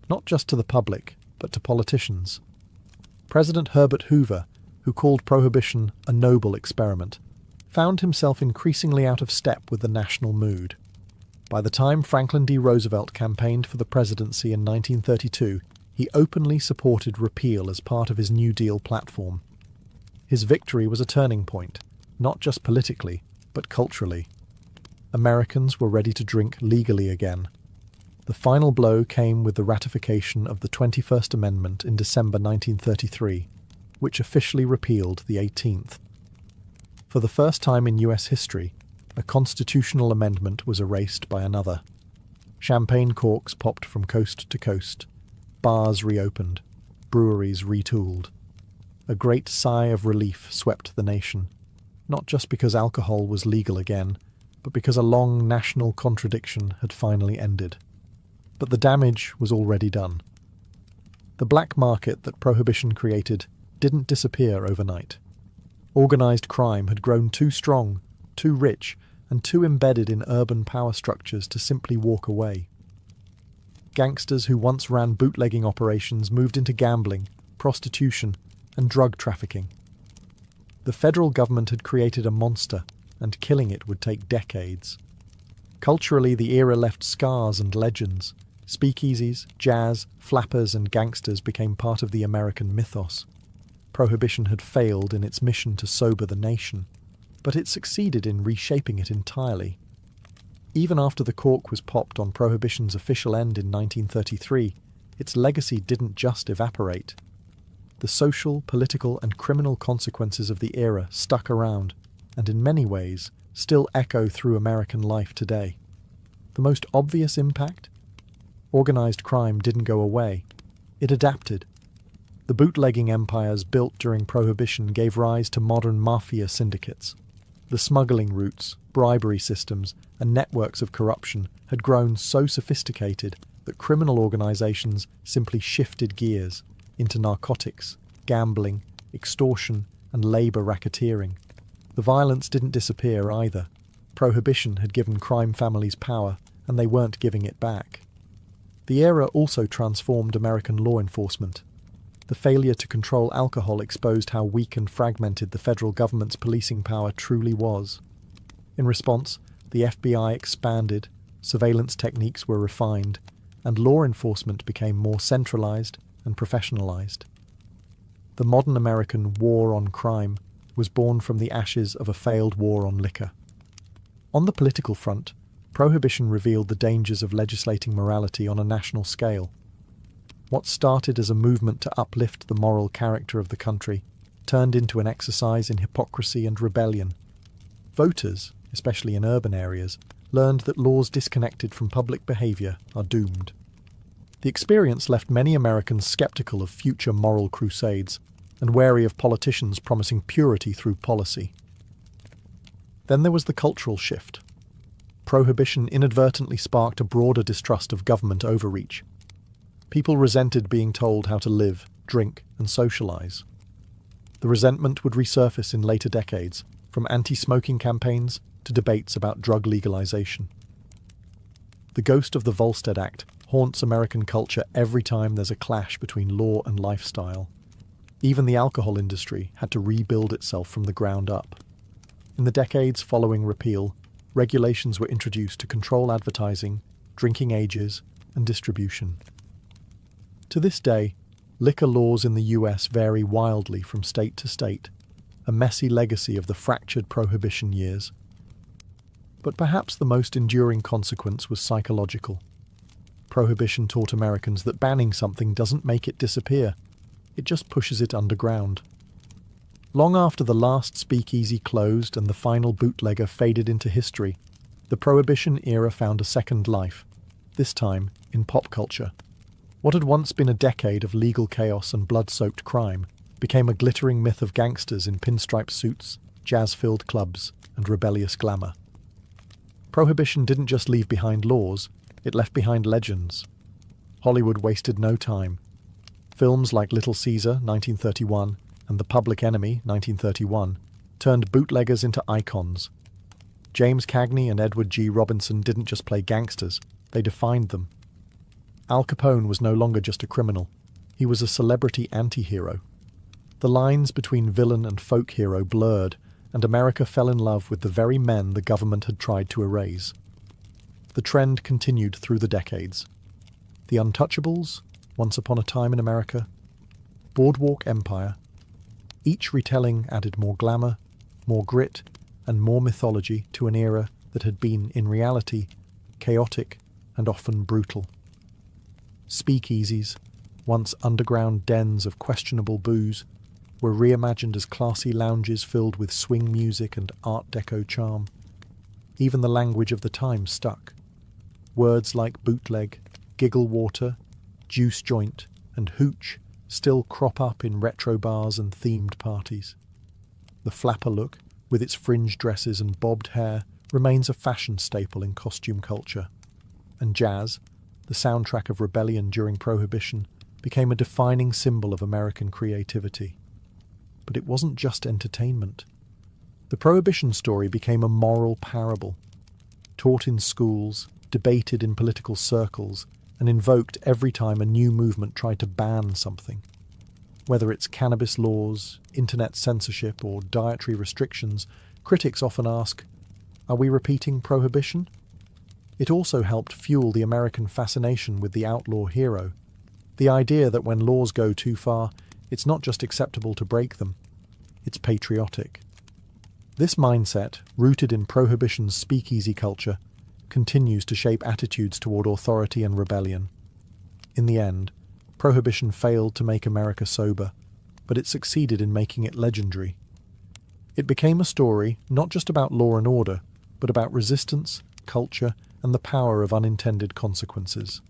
not just to the public, but to politicians. President Herbert Hoover, who called Prohibition a noble experiment, found himself increasingly out of step with the national mood. By the time Franklin D. Roosevelt campaigned for the presidency in 1932, he openly supported repeal as part of his New Deal platform. His victory was a turning point, not just politically, but culturally. Americans were ready to drink legally again. The final blow came with the ratification of the 21st Amendment in December 1933, which officially repealed the 18th. For the first time in US history, a constitutional amendment was erased by another. Champagne corks popped from coast to coast. Bars reopened. Breweries retooled. A great sigh of relief swept the nation, not just because alcohol was legal again, but because a long national contradiction had finally ended. But the damage was already done. The black market that Prohibition created didn't disappear overnight. Organised crime had grown too strong, too rich, and too embedded in urban power structures to simply walk away. Gangsters who once ran bootlegging operations moved into gambling, prostitution, and drug trafficking. The federal government had created a monster, and killing it would take decades. Culturally, the era left scars and legends. Speakeasies, jazz, flappers, and gangsters became part of the American mythos. Prohibition had failed in its mission to sober the nation, but it succeeded in reshaping it entirely. Even after the cork was popped on Prohibition's official end in 1933, its legacy didn't just evaporate. The social, political, and criminal consequences of the era stuck around, and in many ways still echo through American life today. The most obvious impact? Organised crime didn't go away. It adapted. The bootlegging empires built during Prohibition gave rise to modern mafia syndicates. The smuggling routes, bribery systems, and networks of corruption had grown so sophisticated that criminal organizations simply shifted gears into narcotics, gambling, extortion, and labor racketeering. The violence didn't disappear either. Prohibition had given crime families power, and they weren't giving it back. The era also transformed American law enforcement. The failure to control alcohol exposed how weak and fragmented the federal government's policing power truly was. In response, the FBI expanded, surveillance techniques were refined, and law enforcement became more centralized and professionalized. The modern American war on crime was born from the ashes of a failed war on liquor. On the political front, Prohibition revealed the dangers of legislating morality on a national scale. What started as a movement to uplift the moral character of the country turned into an exercise in hypocrisy and rebellion. Voters, especially in urban areas, learned that laws disconnected from public behavior are doomed. The experience left many Americans skeptical of future moral crusades and wary of politicians promising purity through policy. Then there was the cultural shift. Prohibition inadvertently sparked a broader distrust of government overreach. People resented being told how to live, drink, and socialize. The resentment would resurface in later decades, from anti-smoking campaigns to debates about drug legalization. The ghost of the Volstead Act haunts American culture every time there's a clash between law and lifestyle. Even the alcohol industry had to rebuild itself from the ground up. In the decades following repeal, regulations were introduced to control advertising, drinking ages, and distribution. To this day, liquor laws in the US vary wildly from state to state, a messy legacy of the fractured Prohibition years. But perhaps the most enduring consequence was psychological. Prohibition taught Americans that banning something doesn't make it disappear, it just pushes it underground. Long after the last speakeasy closed and the final bootlegger faded into history, the Prohibition era found a second life, this time in pop culture. What had once been a decade of legal chaos and blood-soaked crime became a glittering myth of gangsters in pinstripe suits, jazz-filled clubs, and rebellious glamour. Prohibition didn't just leave behind laws, it left behind legends. Hollywood wasted no time. Films like Little Caesar, 1931, and The Public Enemy, 1931, turned bootleggers into icons. James Cagney and Edward G. Robinson didn't just play gangsters, they defined them. Al Capone was no longer just a criminal, he was a celebrity anti-hero. The lines between villain and folk hero blurred, and America fell in love with the very men the government had tried to erase. The trend continued through the decades. The Untouchables, Once Upon a Time in America, Boardwalk Empire. Each retelling added more glamour, more grit, and more mythology to an era that had been, in reality, chaotic and often brutal. Speakeasies, once underground dens of questionable booze, were reimagined as classy lounges filled with swing music and Art Deco charm. Even the language of the time stuck. Words like bootleg, giggle water, juice joint, and hooch still crop up in retro bars and themed parties. The flapper look, with its fringe dresses and bobbed hair, remains a fashion staple in costume culture. And jazz, the soundtrack of rebellion during Prohibition, became a defining symbol of American creativity. But it wasn't just entertainment. The Prohibition story became a moral parable, taught in schools, debated in political circles, and invoked every time a new movement tried to ban something. Whether it's cannabis laws, internet censorship, or dietary restrictions, critics often ask, are we repeating Prohibition? It also helped fuel the American fascination with the outlaw hero. The idea that when laws go too far, it's not just acceptable to break them, it's patriotic. This mindset, rooted in Prohibition's speakeasy culture, continues to shape attitudes toward authority and rebellion. In the end, Prohibition failed to make America sober, but it succeeded in making it legendary. It became a story not just about law and order, but about resistance, culture, and the power of unintended consequences.